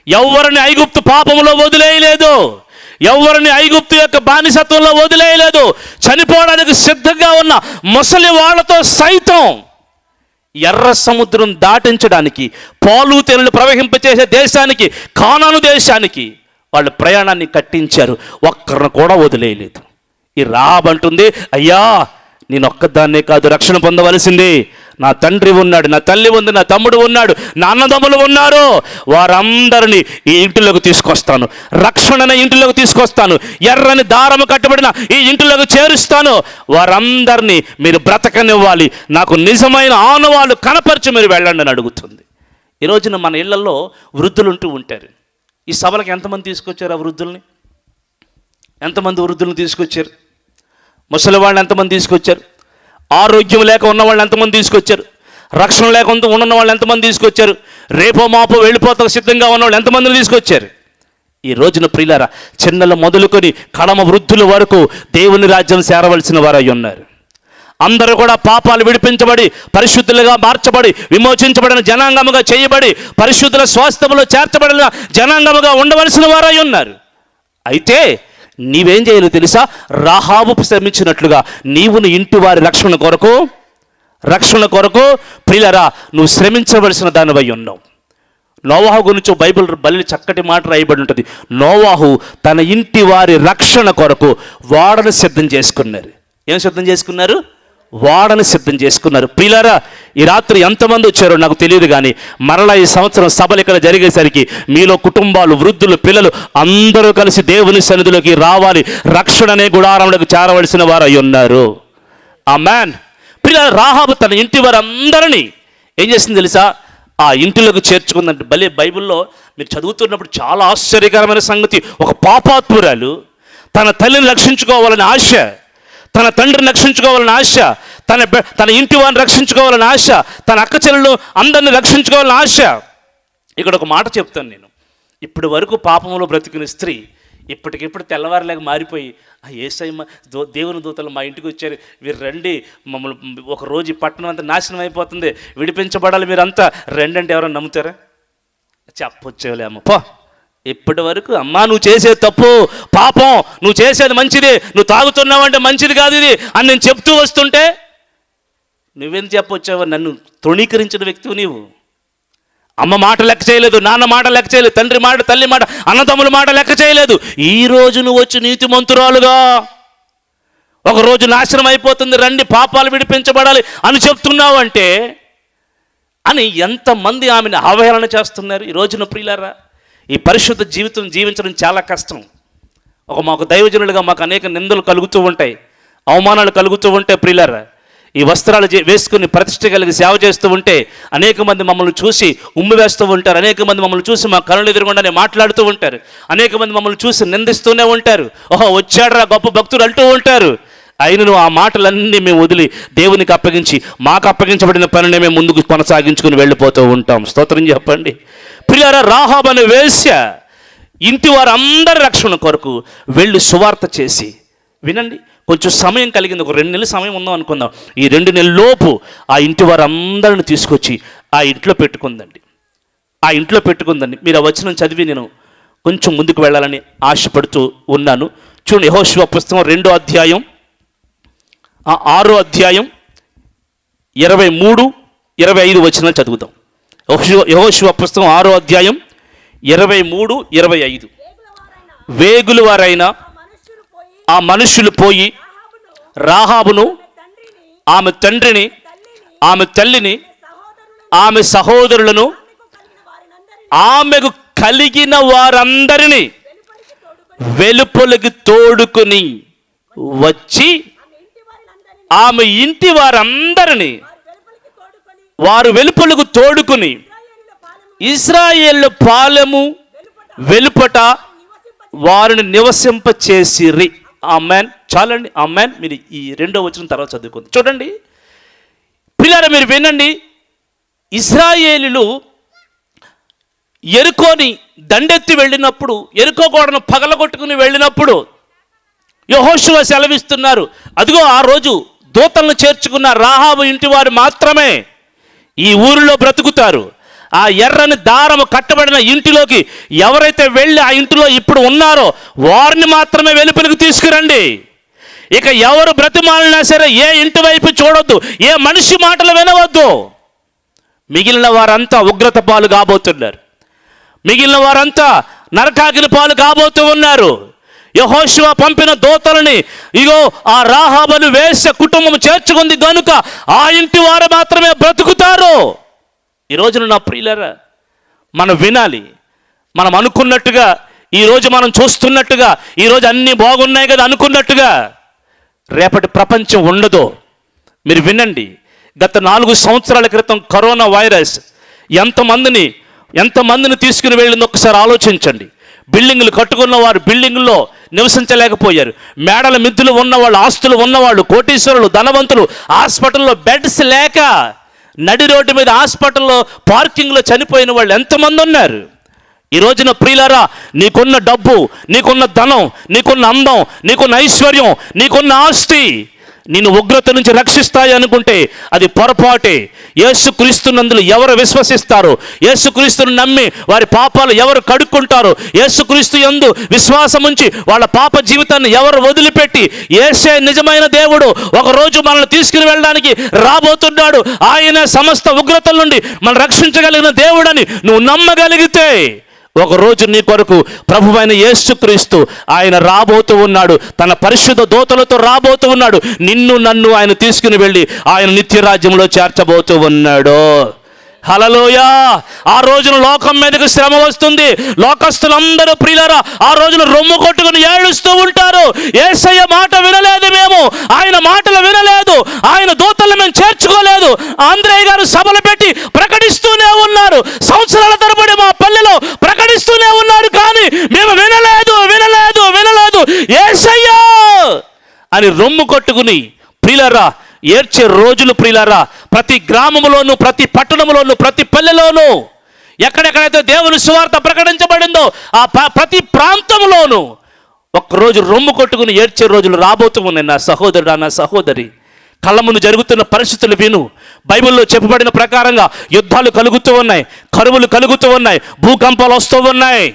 ఎవరిని ఐగుప్తు పాపంలో వదిలేయలేదు. ఎవరిని ఐగుప్తు యొక్క బానిసత్వంలో వదిలేయలేదు. చనిపోవడానికి సిద్ధంగా ఉన్న ముసలి వాళ్ళతో సైతం ఎర్ర సముద్రం దాటించడానికి, పాలు తేనెలు ప్రవహింపచేసే దేశానికి, కానాను దేశానికి వాళ్ళు ప్రయాణాన్ని కట్టించారు. ఒక్కరిని కూడా వదిలేయలేదు. ఈ రాహాబు అంటుంది, అయ్యా నేను ఒక్కదాన్నే కాదు రక్షణ పొందవలసింది. నా తండ్రి ఉన్నాడు, నా తల్లి ఉంది, నా తమ్ముడు ఉన్నాడు, నా అన్నదమ్ములు ఉన్నారు, వారందరినీ ఈ ఇంటిలోకి తీసుకొస్తాను, రక్షణని ఇంటిలోకి తీసుకొస్తాను, ఎర్రని దారము కట్టబడిన ఈ ఇంటిలోకి చేరుస్తాను, వారందరినీ మీరు బ్రతకనివ్వాలి, నాకు నిజమైన ఆనవాళ్ళు కనపరిచి మీరు వెళ్ళండి అని అడుగుతుంది. ఈ రోజున మన ఇళ్లలో వృద్ధులు ఉంటారు. ఈ సభలకు ఎంతమంది తీసుకొచ్చారు? ఆ వృద్ధుల్ని ఎంతమంది వృద్ధులను తీసుకొచ్చారు? ముసలి వాళ్ళని ఎంతమంది తీసుకొచ్చారు? ఆరోగ్యం లేక ఉన్న వాళ్ళని ఎంతమంది తీసుకొచ్చారు? రక్షణ లేకుండా ఉన్న వాళ్ళు ఎంతమంది తీసుకొచ్చారు? రేపో మాపో వెళ్ళిపోతాకు సిద్ధంగా ఉన్న వాళ్ళు ఎంతమందిని తీసుకొచ్చారు? ఈ రోజున ప్రియులారా, చిన్నలు మొదలుకొని కడమ వృద్ధుల వరకు దేవుని రాజ్యం చేరవలసిన వారై ఉన్నారు. అందరూ కూడా పాపాలు విడిపించబడి, పరిశుద్ధులుగా మార్చబడి, విమోచించబడిన జనాంగముగా చేయబడి, పరిశుద్ధుల స్వాస్థ్యములో చేర్చబడిన జనాంగముగా ఉండవలసిన వారై ఉన్నారు. అయితే నీవేం చేయాలో తెలుసా? రాహాబు శ్రమించినట్లుగా నీవు నీ ఇంటి వారి రక్షణ కొరకు ప్రియులారా నువ్వు శ్రమించవలసిన దానివై ఉన్నావు. నోవాహు గురించి బైబిల్ బలి చక్కటి మాట రాయబడి ఉంటుంది. నోవాహు తన ఇంటి వారి రక్షణ కొరకు వాడను సిద్ధం చేసుకున్నారు. ఏం సిద్ధం చేసుకున్నారు? వాడని సిద్ధం చేసుకున్నారు. ప్రియులారా, ఈ రాత్రి ఎంతమంది వచ్చారో నాకు తెలియదు, కానీ మరలా ఈ సంవత్సరం సభలు ఇక్కడ జరిగేసరికి మీలో కుటుంబాలు, వృద్ధులు, పిల్లలు అందరూ కలిసి దేవుని సన్నిధిలోకి రావాలి, రక్షణ అనే గుడారంలోకి చేరవలసిన వారు అయి ఉన్నారు. ఆమేన్. ప్రియులారా, రాహాబు తన ఇంటి వారందరినీ ఏం చేసింది తెలుసా? ఆ ఇంటిలోకి చేర్చుకుందంటే బైబిల్లో మీరు చదువుతున్నప్పుడు చాలా ఆశ్చర్యకరమైన సంగతి. ఒక పాపాత్మురాలు తన తల్లిని రక్షించుకోవాలని ఆశ, తన తండ్రిని రక్షించుకోవాలని ఆశ, తన ఇంటి వారిని రక్షించుకోవాలని ఆశ, తన అక్క చెల్లెలు అందరిని రక్షించుకోవాలని ఆశ. ఇక్కడ ఒక మాట చెప్తాను నేను. ఇప్పటి వరకు పాపంలో బ్రతికిన స్త్రీ ఇప్పటికిప్పుడు తెల్లవారులాగా మారిపోయి, యేసయ్య దేవుని దూతలు మా ఇంటికి వచ్చారు, వీరు రండి, మమ్మల్ని ఒక రోజు పట్టణం అంతా నాశనం అయిపోతుంది, విడిపించబడాలి, మీరంతా రండి అంటే ఎవరైనా నమ్ముతారా? చెప్పొచ్చేలేమో పో, ఇప్పటి వరకు అమ్మా నువ్వు చేసేది తప్పు, పాపం, నువ్వు చేసేది మంచిది, నువ్వు తాగుతున్నావంటే మంచిది కాదు ఇది అని నేను చెప్తూ వస్తుంటే నువ్వేం చెప్పొచ్చావు? నన్ను తృణీకరించిన వ్యక్తివి నీవు. అమ్మ మాట లెక్క చేయలేదు, నాన్న మాట లెక్క చేయలేదు, తండ్రి మాట, తల్లి మాట, అన్నదమ్ముల మాట లెక్క చేయలేదు. ఈరోజు నువ్వు వచ్చి నీతిమంతురాలుగా ఒకరోజు నాశనం అయిపోతుంది, రండి పాపాలు విడిపించబడాలి అని చెప్తున్నావు అంటే అని ఎంతమంది ఆమెను అవహేళన చేస్తున్నారు ఈ రోజున. ప్రియులారా, ఈ పరిశుద్ధ జీవితం జీవించడం చాలా కష్టం. మాకు దైవజనులుగా మాకు అనేక నిందలు కలుగుతూ ఉంటాయి, అవమానాలు కలుగుతూ ఉంటాయి. ప్రియులారా, ఈ వస్త్రాలు వేసుకుని ప్రతిష్ఠ కలిగి సేవ చేస్తూ ఉంటే అనేక మంది మమ్మల్ని చూసి ఉమ్మి వేస్తూ ఉంటారు, అనేక మంది మమ్మల్ని చూసి మా కళ్ళు ఎదురుగుండానే మాట్లాడుతూ ఉంటారు, అనేక మంది మమ్మల్ని చూసి నిందిస్తూనే ఉంటారు. ఓహో వచ్చాడరా గొప్ప భక్తుడు అంటూ ఉంటారు. అయినను ఆ మాటలన్నీ మేము వదిలి దేవునికి అప్పగించి మాకు అప్పగించబడిన పనిని మేము ముందుకు కొనసాగించుకుని వెళ్ళిపోతూ ఉంటాం. స్తోత్రం చెప్పండి. ప్రియులారా, రాహాబు అనే వేశ్య ఇంటి వారందరి రక్షణ కొరకు వెళ్ళి సువార్త చేసి, వినండి, కొంచెం సమయం కలిగింది, ఒక 2 నెలల సమయం ఉందాం అనుకుందాం. ఈ 2 నెలల లోపు ఆ ఇంటి వారందరిని తీసుకొచ్చి ఆ ఇంట్లో పెట్టుకుందండి. మీరు ఆ వచనం చదివి నేను కొంచెం ముందుకు వెళ్ళాలని ఆశపడుతూ ఉన్నాను. చూడండి, యెహోషువ పుస్తకం 2వ అధ్యాయం 6వ అధ్యాయం 23-25 వచనాలు చదువుతాం. యెహోషువ పుస్తకం 6వ అధ్యాయం 23-25. వేగుల వారైన ఆ మనుష్యులు పోయి రాహాబును, ఆమె తండ్రిని, ఆమె తల్లిని, ఆమె సహోదరులను, ఆమెకు కలిగిన వారందరినీ వెలుపలికి తోడుకుని వచ్చి ఆమె ఇంటి వారందరినీ వారు వెలుపలకు తోడుకుని ఇశ్రాయేలు పాలెము వెలుపట వారిని నివసింపచేసిరి. ఆమెన్. చాలండి, ఆమెన్. మీరు ఈ 2వ వచనం తర్వాత చదువుకుంది. చూడండి పిల్లలు, మీరు వినండి. ఇశ్రాయేలీలు యెరికోని దండెత్తి వెళ్ళినప్పుడు, యెరికో గోడను పగలగొట్టుకుని వెళ్ళినప్పుడు యెహోషువ సెలవిస్తున్నారు, అదిగో ఆ రోజు దూతలను చేర్చుకున్న రాహాబు ఇంటి వారు మాత్రమే ఈ ఊరిలో బ్రతుకుతారు. ఆ ఎర్రని దారము కట్టబడిన ఇంటిలోకి ఎవరైతే వెళ్ళి ఆ ఇంటిలో ఇప్పుడు ఉన్నారో వారిని మాత్రమే వెలుపలికి తీసుకురండి. ఇక ఎవరు బ్రతిమాలినా సరే ఏ ఇంటి వైపు చూడొద్దు, ఏ మనిషి మాటలు వినవద్దు. మిగిలిన వారంతా ఉగ్రత పాలు కాబోతున్నారు, మిగిలిన వారంతా నరకాగ్ని పాలు కాబోతూ ఉన్నారు. యెహోషువ పంపిన దూతలని ఇగో ఆ రాహాబును వేశ్య కుటుంబం చేర్చుకుంది గనుక ఆ ఇంటి వారు మాత్రమే బ్రతుకుతారు. ఈ రోజున నా ప్రియులారా, మనం వినాలి. మనం అనుకున్నట్టుగా, ఈరోజు మనం చూస్తున్నట్టుగా, ఈరోజు అన్నీ బాగున్నాయి కదా అనుకున్నట్టుగా రేపటి ప్రపంచం ఉండదు. మీరు వినండి, గత 4 సంవత్సరాల క్రితం కరోనా వైరస్ ఎంతమందిని తీసుకుని వెళ్ళింది ఒకసారి ఆలోచించండి. బిల్డింగులు కట్టుకున్న వారు బిల్డింగుల్లో నివసించలేకపోయారు. మేడల మిద్దులు ఉన్నవాళ్ళు, ఆస్తులు ఉన్నవాళ్ళు, కోటీశ్వరులు, ధనవంతులు హాస్పిటల్లో బెడ్స్ లేక నడి రోడ్డు మీద హాస్పిటల్లో పార్కింగ్లో చనిపోయిన వాళ్ళు ఎంతమంది ఉన్నారు. ఈ రోజున ప్రియులారా, నీకున్న డబ్బు, నీకున్న ధనం, నీకున్న అందం, నీకున్న ఐశ్వర్యం, నీకున్న ఆస్తి నిన్ను ఉగ్రత నుంచి రక్షిస్తాయి అనుకుంటే అది పొరపాటే. యేసుక్రీస్తునందులు ఎవరు విశ్వసిస్తారో, యేసుక్రీస్తును నమ్మి వారి పాపాలు ఎవరు కడుక్కుంటారో, యేసుక్రీస్తు యందు విశ్వాసం ఉంచి వాళ్ళ పాప జీవితాన్ని ఎవరు వదిలిపెట్టి యేసే నిజమైన దేవుడు ఒకరోజు మనల్ని తీసుకుని వెళ్ళడానికి రాబోతున్నాడు, ఆయన సమస్త ఉగ్రతల నుండి మనం రక్షించగలిగిన దేవుడని నువ్వు నమ్మగలిగితే ఒకరోజు నీ కొరకు ప్రభువైన యేసుక్రీస్తు ఆయన రాబోతూ ఉన్నాడు, తన పరిశుద్ధ దూతలతో రాబోతూ ఉన్నాడు. నిన్ను నన్ను ఆయన తీసుకుని వెళ్ళి ఆయన నిత్యరాజ్యంలో చేర్చబోతూ ఉన్నాడు. హల్లెలూయా. ఆ రోజున లోకం మీదకి శ్రమ వస్తుంది. లోకస్తులందరూ ప్రియులారా ఆ రోజున రొమ్ము కొట్టుకుని ఏడుస్తూ ఉంటారు. యేసయ్య మాట వినలేదు మేము, ఆయన మాటలు వినలేదు, ఆయన దూతలను మేము చేర్చుకోలేదు. ఆంధ్రయ్య గారు సభలు పెట్టి ప్రకటిస్తూనే ఉన్నారు, సంవత్సరాల తరబడి మా పల్లెలో ప్రకటిస్తూనే ఉన్నారు, కానీ మేము వినలేదు వినలేదు వినలేదు యేసయ్య అని రొమ్ము కొట్టుకుని ప్రియులారా ఏడ్చే రోజులు. ప్రియులారా, ప్రతి గ్రామంలోనూ, ప్రతి పట్టణంలోనూ, ప్రతి పల్లెలోనూ, ఎక్కడెక్కడైతే దేవుని సువార్త ప్రకటించబడిందో ఆ ప్రతి ప్రాంతంలోనూ ఒక్కరోజు రొమ్ము కొట్టుకుని ఏడ్చే రోజులు రాబోతూ ఉన్నాయి. నా సహోదరుడా, నా సహోదరి, కళ్ళ ముందు జరుగుతున్న పరిస్థితులు విను. బైబిల్లో చెప్పబడిన ప్రకారంగా యుద్ధాలు కలుగుతూ ఉన్నాయి, కరువులు కలుగుతూ ఉన్నాయి, భూకంపాలు వస్తూ ఉన్నాయి.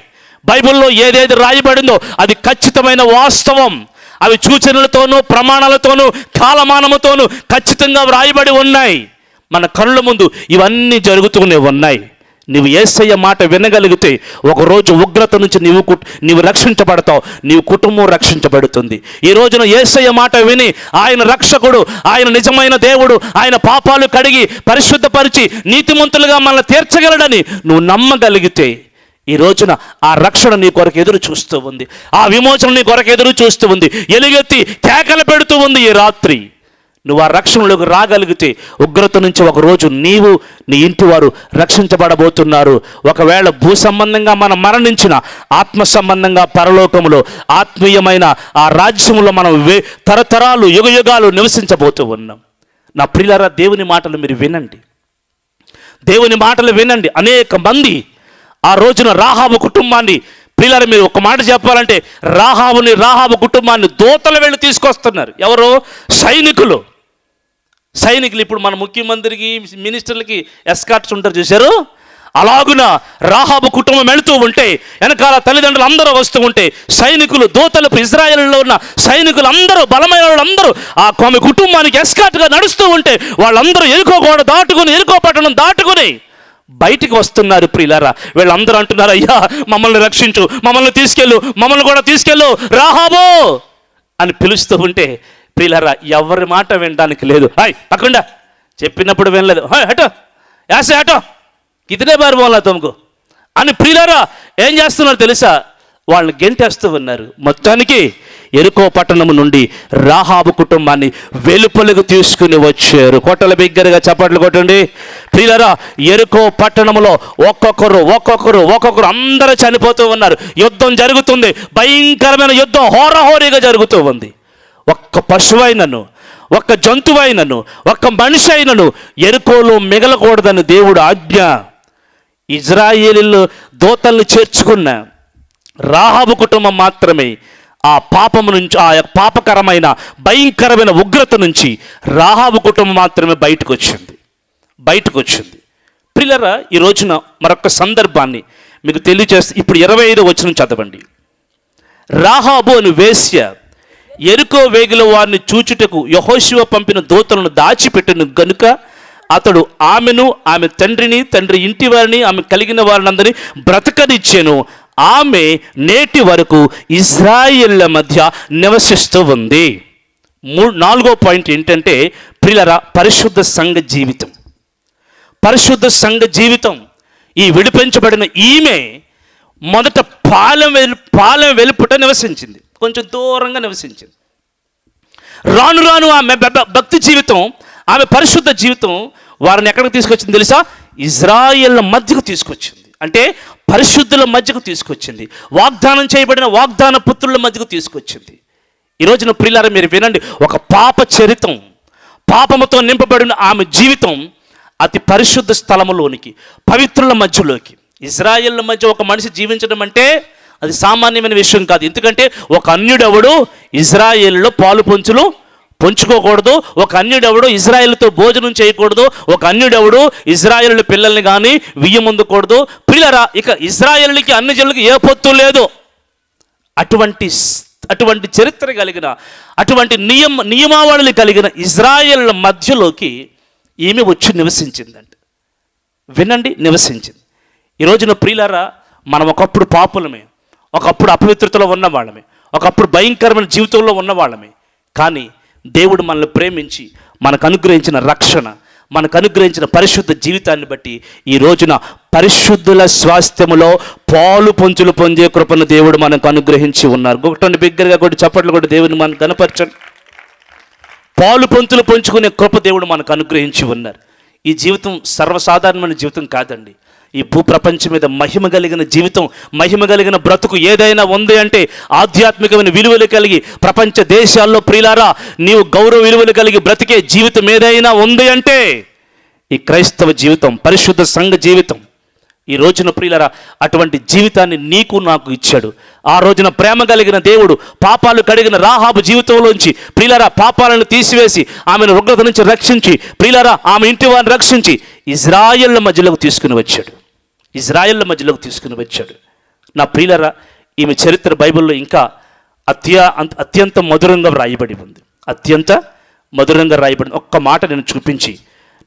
బైబిల్లో ఏదేది రాయబడిందో అది ఖచ్చితమైన వాస్తవం. అవి సూచనలతోనూ ప్రమాణాలతోనూ కాలమానముతోనూ ఖచ్చితంగా వ్రాయబడి ఉన్నాయి. మన కళ్ళ ముందు ఇవన్నీ జరుగుతూనే ఉన్నాయి. నీవు యేసయ్య మాట వినగలిగితే ఒకరోజు ఉగ్రత నుంచి నీవు రక్షించబడతావు, నీవు కుటుంబం రక్షించబడుతుంది. ఈ రోజున యేసయ్య మాట విని ఆయన రక్షకుడు, ఆయన నిజమైన దేవుడు, ఆయన పాపాలు కడిగి పరిశుద్ధపరిచి నీతిమంతులుగా మనల్ని తీర్చగలడని నువ్వు నమ్మగలిగితే ఈ రోజున ఆ రక్షణ నీ కొరకు ఎదురు చూస్తూ ఉంది, ఆ విమోచన నీ కొరకు ఎదురు చూస్తూ ఉంది, ఎలుగెత్తి కేకలు పెడుతూ ఉంది. ఈ రాత్రి నువ్వు ఆ రక్షణలోకి రాగలిగితే ఉగ్రత నుంచి ఒకరోజు నీవు నీ ఇంటి వారు రక్షించబడబోతున్నారు. ఒకవేళ భూ సంబంధంగా మనం మరణించిన ఆత్మ సంబంధంగా పరలోకములో ఆత్మీయమైన ఆ రాజ్యములో మనం తరతరాలు యుగయుగాలు నివసించబోతూ ఉన్నాం. నా ప్రియులారా, దేవుని మాటలు మీరు వినండి, దేవుని మాటలు వినండి. అనేక మంది ఆ రోజున రాహాబు కుటుంబాన్ని, ప్రియులారా మీరు ఒక మాట చెప్పాలంటే రాహాబు కుటుంబాన్ని దూతలు వెళ్ళి తీసుకొస్తున్నారు. ఎవరు? సైనికులు. ఇప్పుడు మన ముఖ్యమంత్రికి మినిస్టర్లకి ఎస్కార్ట్స్ ఉంటారు చూశారు, అలాగున రాహాబు కుటుంబం వెళుతూ ఉంటే వెనకాల తల్లిదండ్రులు అందరూ వస్తూ ఉంటే సైనికులు, దూతలు, ఇజ్రాయేలులో ఉన్న సైనికులు అందరూ, బలమైన వాళ్ళందరూ ఆ ఆమె కుటుంబానికి ఎస్కార్ట్గా నడుస్తూ ఉంటే వాళ్ళందరూ ఎరుకో గోడ దాటుకుని, ఎరుకో పట్టణం దాటుకుని బయటికి వస్తున్నారు. ప్రియులారా, వీళ్ళందరూ అంటున్నారు, అయ్యా మమ్మల్ని రక్షించు, మమ్మల్ని తీసుకెళ్ళు, మమ్మల్ని కూడా తీసుకెళ్ళు రాహాబు అని పిలుస్తూ ఉంటే ప్రియులారా ఎవరి మాట వినడానికి లేదు. హాయ్ పక్కకుండా చెప్పినప్పుడు వినలేదు. హాయ్ హటో యాసే హటో కితనే బారు బోలా తుమ్కు అని ప్రియులారా ఏం చేస్తున్నారు తెలుసా? వాళ్ళని గెంటేస్తూ ఉన్నారు. మొత్తానికి ఎరుకో పట్టణం నుండి రాహాబు కుటుంబాన్ని వెలుపలకు తీసుకుని వచ్చారు. కొట్టల బిగ్గరగా చప్పట్లు కొట్టండి. ప్రియులారా, ఎరుకో పట్టణంలో ఒక్కొక్కరు అందరూ చనిపోతూ ఉన్నారు. యుద్ధం జరుగుతుంది, భయంకరమైన యుద్ధం హోరాహోరీగా జరుగుతూ ఉంది. ఒక్క పశువైనను, ఒక్క జంతువైనను, ఒక్క మనిషి అయినను ఎరుకోలో మిగలకూడదని దేవుడు ఆజ్ఞ. ఇజ్రాయేలీలు దూతల్ని చేర్చుకున్న రాహాబు కుటుంబం మాత్రమే ఆ పాపము నుంచి, ఆ పాపకరమైన భయంకరమైన ఉగ్రత నుంచి రాహాబు కుటుంబం మాత్రమే బయటకు వచ్చింది. ప్రియులారా, ఈ రోజున మరొక సందర్భాన్ని మీకు తెలియజేస్తే ఇప్పుడు 25వ వచనం చదవండి. రాహాబు అని వేశ్య ఎరుకో వేగిల వారిని చూచుటకు యెహోషువ పంపిన దూతలను దాచిపెట్టిన గనుక అతడు ఆమెను, ఆమె తండ్రిని, తండ్రి ఇంటి వారిని, ఆమె కలిగిన వారిని బ్రతకనిచ్చెను. ఆమె నేటి వరకు ఇజ్రాయేళ్ల మధ్య నివసిస్తూ ఉంది. 4వ పాయింట్ ఏంటంటే ప్రియులారా, పరిశుద్ధ సంఘ జీవితం. ఈ విడిపించబడిన ఈమె మొదట పాలెం వెలుపుట నివసించింది, కొంచెం దూరంగా నివసించింది. రాను రాను ఆమె భక్తి జీవితం, ఆమె పరిశుద్ధ జీవితం వారిని ఎక్కడికి తీసుకొచ్చింది తెలుసా? ఇజ్రాయేళ్ల మధ్యకు తీసుకొచ్చింది. అంటే పరిశుద్ధుల మధ్యకు తీసుకొచ్చింది, వాగ్దానం చేయబడిన వాగ్దాన పుత్రుల మధ్యకు తీసుకొచ్చింది. ఈ రోజున ప్రియులారా మీరు వినండి, ఒక పాప చరిత్రం, పాపముతో నింపబడిన ఆమె జీవితం అతి పరిశుద్ధ స్థలములోనికి, పవిత్రుల మధ్యలోకి. ఇజ్రాయేళ్ల మధ్య ఒక మనిషి జీవించడం అంటే అది సామాన్యమైన విషయం కాదు. ఎందుకంటే ఒక అన్యుడెవడు ఇజ్రాయేలులో పాలు పంచుకోకూడదు, ఒక అన్యుడెవడు ఇజ్రాయేలుతో భోజనం చేయకూడదు, ఒక అన్యుడెవడు ఇజ్రాయేలు పిల్లల్ని కానీ వియ్యముందకూడదు. ప్రియులారా, ఇక ఇజ్రాయేలుకి అన్ని జనులకి ఏ పొత్తు లేదు. అటువంటి చరిత్ర కలిగిన, అటువంటి నియమావళులు కలిగిన ఇజ్రాయేళ్ల మధ్యలోకి ఈమె వచ్చి నివసించిందంట. వినండి, నివసించింది. ఈ రోజున ప్రియులారా, మనం ఒకప్పుడు పాపులమే, ఒకప్పుడు అపవిత్రతలో ఉన్నవాళ్ళమే, ఒకప్పుడు భయంకరమైన జీవితంలో ఉన్నవాళ్ళమే. కానీ దేవుడు మనల్ని ప్రేమించి మనకు అనుగ్రహించిన రక్షణ, మనకు అనుగ్రహించిన పరిశుద్ధ జీవితాన్ని బట్టి ఈ రోజున పరిశుద్ధుల స్వాస్థ్యములో పాలు పొంచులు పొందే కృపను దేవుడు మనకు అనుగ్రహించి ఉన్నారు. ఒకటి బిగ్గరగా కొట్టి చప్పట్లు కొట్టి దేవుని మనకు కనపరచండి. పాలు పొంతులు పంచుకునే కృప దేవుడు మనకు అనుగ్రహించి ఉన్నారు. ఈ జీవితం సర్వసాధారణమైన జీవితం కాదండి. ఈ భూప్రపంచం మీద మహిమ కలిగిన జీవితం, మహిమ కలిగిన బ్రతుకు ఏదైనా ఉంది అంటే ఆధ్యాత్మికమైన విలువలు కలిగి ప్రపంచ దేశాల్లో ప్రియులారా నీవు గౌరవ విలువలు కలిగి బ్రతికే జీవితం ఏదైనా ఉంది అంటే ఈ క్రైస్తవ జీవితం, పరిశుద్ధ సంఘ జీవితం. ఈ రోజున ప్రియులారా అటువంటి జీవితాన్ని నీకు నాకు ఇచ్చాడు. ఆ రోజున ప్రేమ కలిగిన దేవుడు పాపాలు కడిగిన రాహాబు జీవితంలోంచి ప్రియులారా పాపాలను తీసివేసి ఆమెను ఉగ్రత నుంచి రక్షించి, ప్రియులారా ఆమె ఇంటి వారిని రక్షించి ఇజ్రాయేళ్ల మధ్యలోకి తీసుకుని వచ్చాడు. నా ప్రియులరా, ఈమె చరిత్ర బైబిల్లో ఇంకా అత్యంత మధురంగా రాయబడి ఉంది. అత్యంత మధురంగా రాయబడింది. ఒక్క మాట నేను చూపించి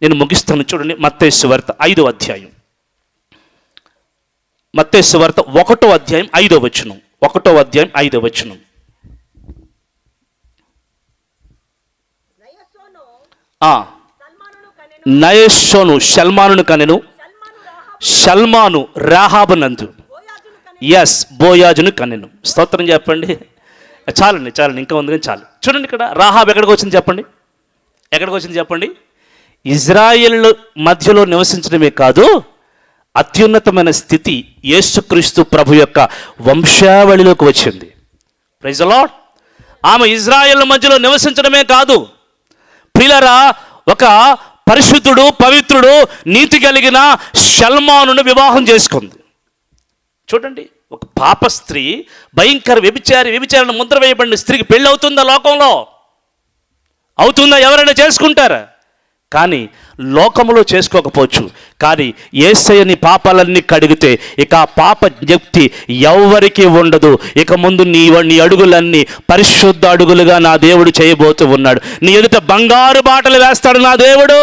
నేను ముగిస్తాను. చూడండి, మత్తయి సువార్త 5వ అధ్యాయం. మత్తయి సువార్త 1వ అధ్యాయం 5వ వచనం. 1వ అధ్యాయం 5వ వచనం. నయస్సోను షల్మానును కనెను, షల్మాను రాహాబునందు బోయాజును కనెను. స్తోత్రం చెప్పండి. చాలండి, ఇంకా ఉంది కానీ చాలు. చూడండి, ఇక్కడ రాహాబ్ ఎక్కడికి వచ్చింది చెప్పండి? ఎక్కడికి వచ్చింది చెప్పండి? ఇజ్రాయేల్ మధ్యలో నివసించడమే కాదు, అత్యున్నతమైన స్థితి యేసుక్రీస్తు ప్రభు యొక్క వంశావళిలోకి వచ్చింది. Praise the lord. ఆమె ఇజ్రాయేల్ మధ్యలో నివసించడమే కాదు ప్రియులారా, ఒక పరిశుద్ధుడు, పవిత్రుడు, నీతి కలిగిన షల్మానును వివాహం చేసుకుంది. చూడండి, ఒక పాప స్త్రీ, భయంకర వ్యభిచారణ ముద్ర వేయబడిన స్త్రీకి పెళ్ళి అవుతుందా లోకంలో? అవుతుందా? ఎవరైనా చేసుకుంటారా? కానీ లోకములో చేసుకోకపోవచ్చు, కానీ యేసయ్యని పాపాలన్నీ కడిగితే ఇక ఆ పాప జ్ఞప్తి ఎవరికి ఉండదు. ఇక ముందు నీ అడుగులన్నీ పరిశుద్ధ అడుగులుగా నా దేవుడు చేయబోతూ ఉన్నాడు. నీ ఎదుట బంగారు బాటలు వేస్తాడు నా దేవుడు.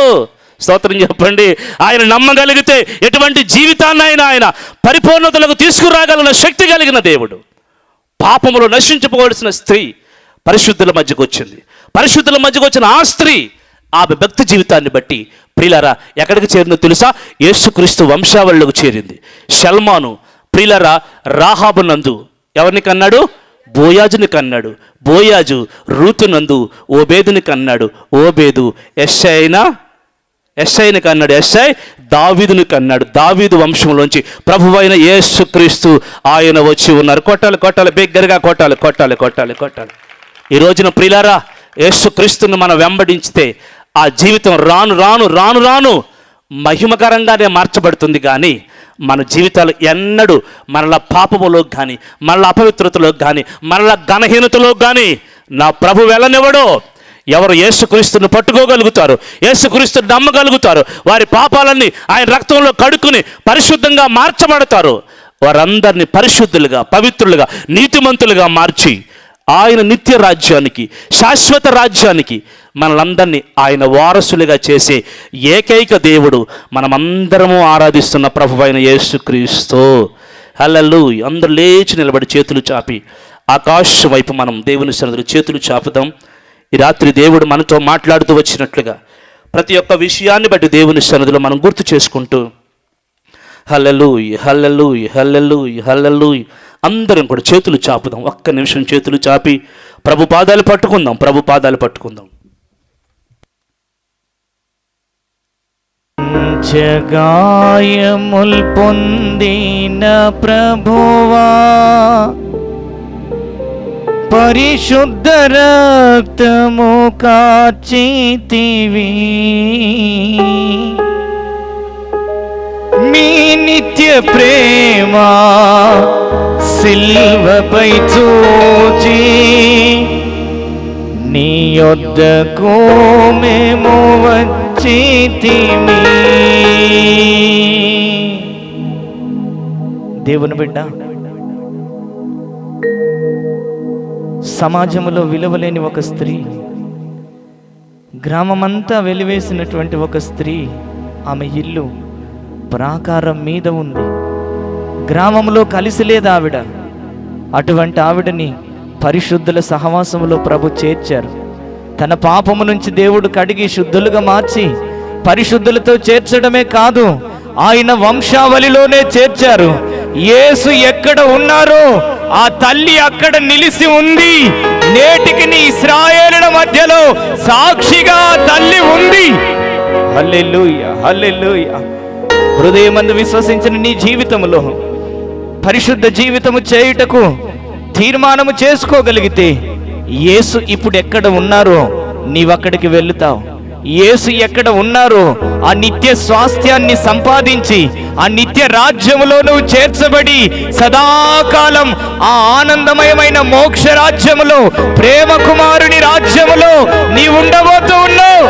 స్తోత్రం చెప్పండి. ఆయన నమ్మగలిగితే ఎటువంటి జీవితాన్ని ఆయన పరిపూర్ణతలకు తీసుకురాగలిగిన శక్తి కలిగిన దేవుడు. పాపములో నశించిపోవలసిన స్త్రీ పరిశుద్ధుల మధ్యకు వచ్చింది. పరిశుద్ధుల మధ్యకు వచ్చిన ఆ స్త్రీ ఆమె భక్తి జీవితాన్ని బట్టి ప్రియులారా ఎక్కడికి చేరిందో తెలుసా? యేసుక్రీస్తు వంశావళిలోకి చేరింది. షల్మాను ప్రియులారా రాహాబు నందు ఎవరిని కన్నాడు? బోయాజుని కన్నాడు. బోయాజు రూతునందు ఓబేదుని కన్నాడు. ఓబేదు యెష్షయిని కన్నాడు. యెష్షయి దావీదుని కన్నాడు. దావీదు వంశంలోంచి ప్రభువైన యేసుక్రీస్తు ఆయన వచ్చి ఉన్నారు. కొట్టాలి బిగ్గరగా కొట్టాలి. ఈ రోజున ప్రియులారా యేసుక్రీస్తుని మనం వెంబడించితే ఆ జీవితం రాను మహిమకరంగానే మార్చబడుతుంది. కానీ మన జీవితాలు ఎన్నడూ మనల పాపములోకి కానీ, మనల అపవిత్రతలోకి కానీ, మనల ఘనహీనతలోకి కానీ నా ప్రభు వెళ్ళనివ్వడు. ఎవరు యేసుక్రీస్తుని పట్టుకోగలుగుతారు, యేసుక్రీస్తుని నమ్మగలుగుతారు, వారి పాపాలన్నీ ఆయన రక్తంలో కడుక్కుని పరిశుద్ధంగా మార్చబడతారు. వారందరినీ పరిశుద్ధులుగా, పవిత్రులుగా, నీతిమంతులుగా మార్చి ఆయన నిత్య రాజ్యానికి, శాశ్వత రాజ్యానికి మనలందరినీ ఆయన వారసులుగా చేసే ఏకైక దేవుడు మనమందరము ఆరాధిస్తున్న ప్రభువైన యేసుక్రీస్తు. హల్లెలూయా. అందరూ లేచి నిలబడి చేతులు చాపి ఆకాశం వైపు మనం దేవుని సన్నిధిలో చేతులు చాపుదాం. ఈ రాత్రి దేవుడు మనతో మాట్లాడుతూ వచ్చినట్లుగా ప్రతి ఒక్క విషయాన్ని బట్టి దేవుని సన్నిధిలో మనం గుర్తు చేసుకుంటూ హల్లెలూయా అందరం కూడా చేతులు చాపుదాం. ఒక్క నిమిషం చేతులు చాపి ప్రభు పాదాలు పట్టుకుందాం. జగాయముల్ పొందిన ప్రభువా, పరిశుద్ధ రక్తము కార్చితివి, మీ నిత్య ప్రేమ సిల్వపై చూచి నీ యొద్దకు మేము వచ్చితిమి. దేవుని బిడ్డ, సమాజంలో విలువలేని ఒక స్త్రీ, గ్రామమంతా వెలివేసినటువంటి ఒక స్త్రీ, ఆమె ఇల్లు ప్రాకారం మీద ఉంది. గ్రామంలో కలిసి లేదు ఆవిడ. అటువంటి ఆవిడని పరిశుద్ధుల సహవాసములో ప్రభు చేర్చారు. తన పాపము నుంచి దేవుడు కడిగి శుద్ధులుగా మార్చి పరిశుద్ధులతో చేర్చడమే కాదు, ఆయన వంశావళిలోనే చేర్చారు. యేసు ఎక్కడ ఉన్నారో ఆ తల్లి అక్కడ నిలిచి ఉంది. నేటికి నీ ఇశ్రాయేలుల మధ్యలో సాక్షిగా తల్లి ఉంది. హల్లెలూయా, హల్లెలూయా. హృదయమందు విశ్వసించిన నీ జీవితంలో పరిశుద్ధ జీవితము చేయుటకు తీర్మానము చేసుకోగలిగితే యేసు ఇప్పుడు ఎక్కడ ఉన్నారో నీవక్కడికి వెళుతావు. యేసు ఎక్కడ ఉన్నారో ఆ నిత్య స్వాస్థ్యాన్ని సంపాదించి ఆ నిత్య రాజ్యములో నువ్వు చేర్చబడి సదాకాలం ఆ ఆనందమయమైన మోక్ష రాజ్యములో, ప్రేమ కుమారుని రాజ్యములో నీ ఉండబోతూ ఉన్నావు.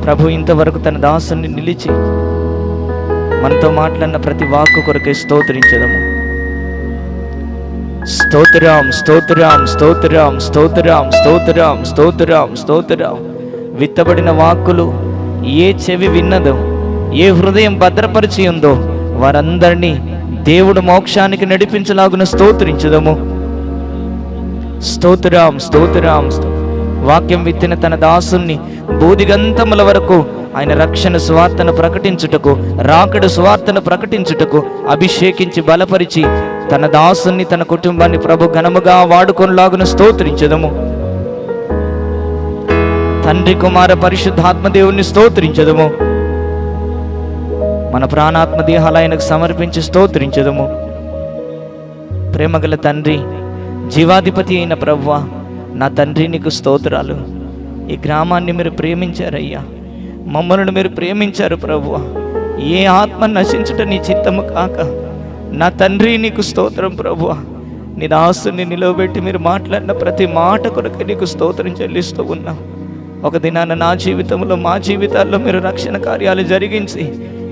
ప్రభు ఇంతవరకు తన దాసుని నిలిచి మనతో మాట్లాడిన ప్రతి వాక్కు కొరకే స్తోత్రించదము. స్తోత్రం, స్తోత్రం, స్తోత్రం, స్తోత్రం, స్తోత్రం, స్తోత్రం, స్తోత్రం. విత్తబడిన వాక్కులు ఏ చెవి విన్నదో, ఏ హృదయం భద్రపరిచి ఉందో వారందరినీ దేవుడు మోక్షానికి నడిపించలాగున స్తోత్రించదము. స్తోత్రం, స్తోత్రం. వాక్యం విత్తిన తన దాసుని బూదిగంతముల వరకు ఆయన రక్షణ సువార్తను ప్రకటించుటకు, రాకడ సువార్తను ప్రకటించుటకు అభిషేకించి బలపరిచి తన దాసుని, తన కుటుంబాన్ని ప్రభు ఘనముగా వాడుకొనలాగున స్తోత్రించదము. తండ్రి, కుమార, పరిశుద్ధాత్మ దేవుణ్ణి స్తోత్రించదము. మన ప్రాణాత్మ దేహాలు ఆయనకు సమర్పించి స్తోత్రించదము. ప్రేమగల తండ్రి, జీవాధిపతి అయిన ప్రభువా, నా తండ్రి నీకు స్తోత్రాలు. ఈ గ్రామాన్ని మీరు ప్రేమించారయ్యా, మమ్మల్ని మీరు ప్రేమించారు ప్రభువా. ఏ ఆత్మ నశించుట నీ చిత్తము కాక, నా తండ్రి నీకు స్తోత్రం ప్రభువా. నీ దాసుని నిలవబెట్టి మీరు మాట్లాడిన ప్రతి మాట కొరకు నీకు స్తోత్రం చెల్లిస్తూ ఉన్నాం. ఒక దినాన నా జీవితంలో, మా జీవితాల్లో మీరు రక్షణ కార్యాలు జరిగించి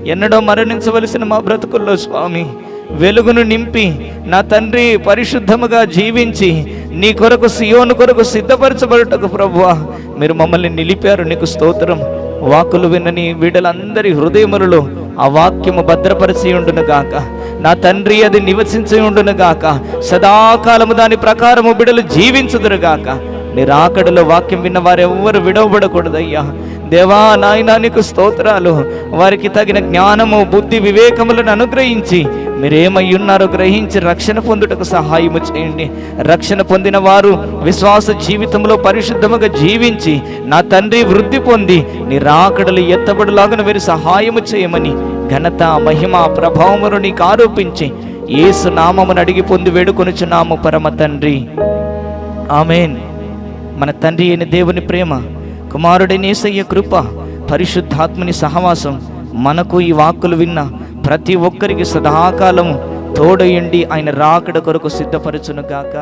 ఎన్నడో మరణించవలసిన మా బ్రతుకుల్లో స్వామి వెలుగును నింపి నా తండ్రి పరిశుద్ధముగా జీవించి నీ కొరకు, సియోను కొరకు సిద్ధపరచబడుటకు ప్రభువా మీరు మమ్మల్ని నిలిపారు. నీకు స్తోత్రం. వాక్కులు విన్నని బిడ్డలందరి హృదయములలో ఆ వాక్యము భద్రపరిచి ఉండును గాక. నా తండ్రి అది నివసించి ఉండును గాక. సదాకాలము దాని ప్రకారము బిడ్డలు జీవించుదురుగాక. నీ రాకడలో వాక్యం విన్న వారెవ్వరు విడవబడకూడదయ్యా. దేవా నాయనా నీకు స్తోత్రాలు. వారికి తగిన జ్ఞానము, బుద్ధి, వివేకములను అనుగ్రహించి మీరేమై ఉన్నారో గ్రహించి రక్షణ పొందుటకు సహాయము చేయండి. రక్షణ పొందిన వారు విశ్వాస జీవితంలో పరిశుద్ధముగా జీవించి నా తండ్రి వృద్ధి పొంది నీ రాకడలు ఎత్తబడులాగా మీరు సహాయము చేయమని ఘనత, మహిమ, ప్రభావమును నీకు ఆరోపించి యేసు నామమును అడిగి పొంది వేడుకొనుచున్నాము పరమ తండ్రి. ఆమేన్. మన తండ్రి అయిన దేవుని ప్రేమ, కుమారుడైన యేసయ్య కృప, పరిశుద్ధాత్మని సహవాసం మనకు ఈ వాక్కులు విన్న ప్రతి ఒక్కరికి సదాకాలము తోడయుండి ఆయన రాకడ కొరకు సిద్ధపరచును గాక.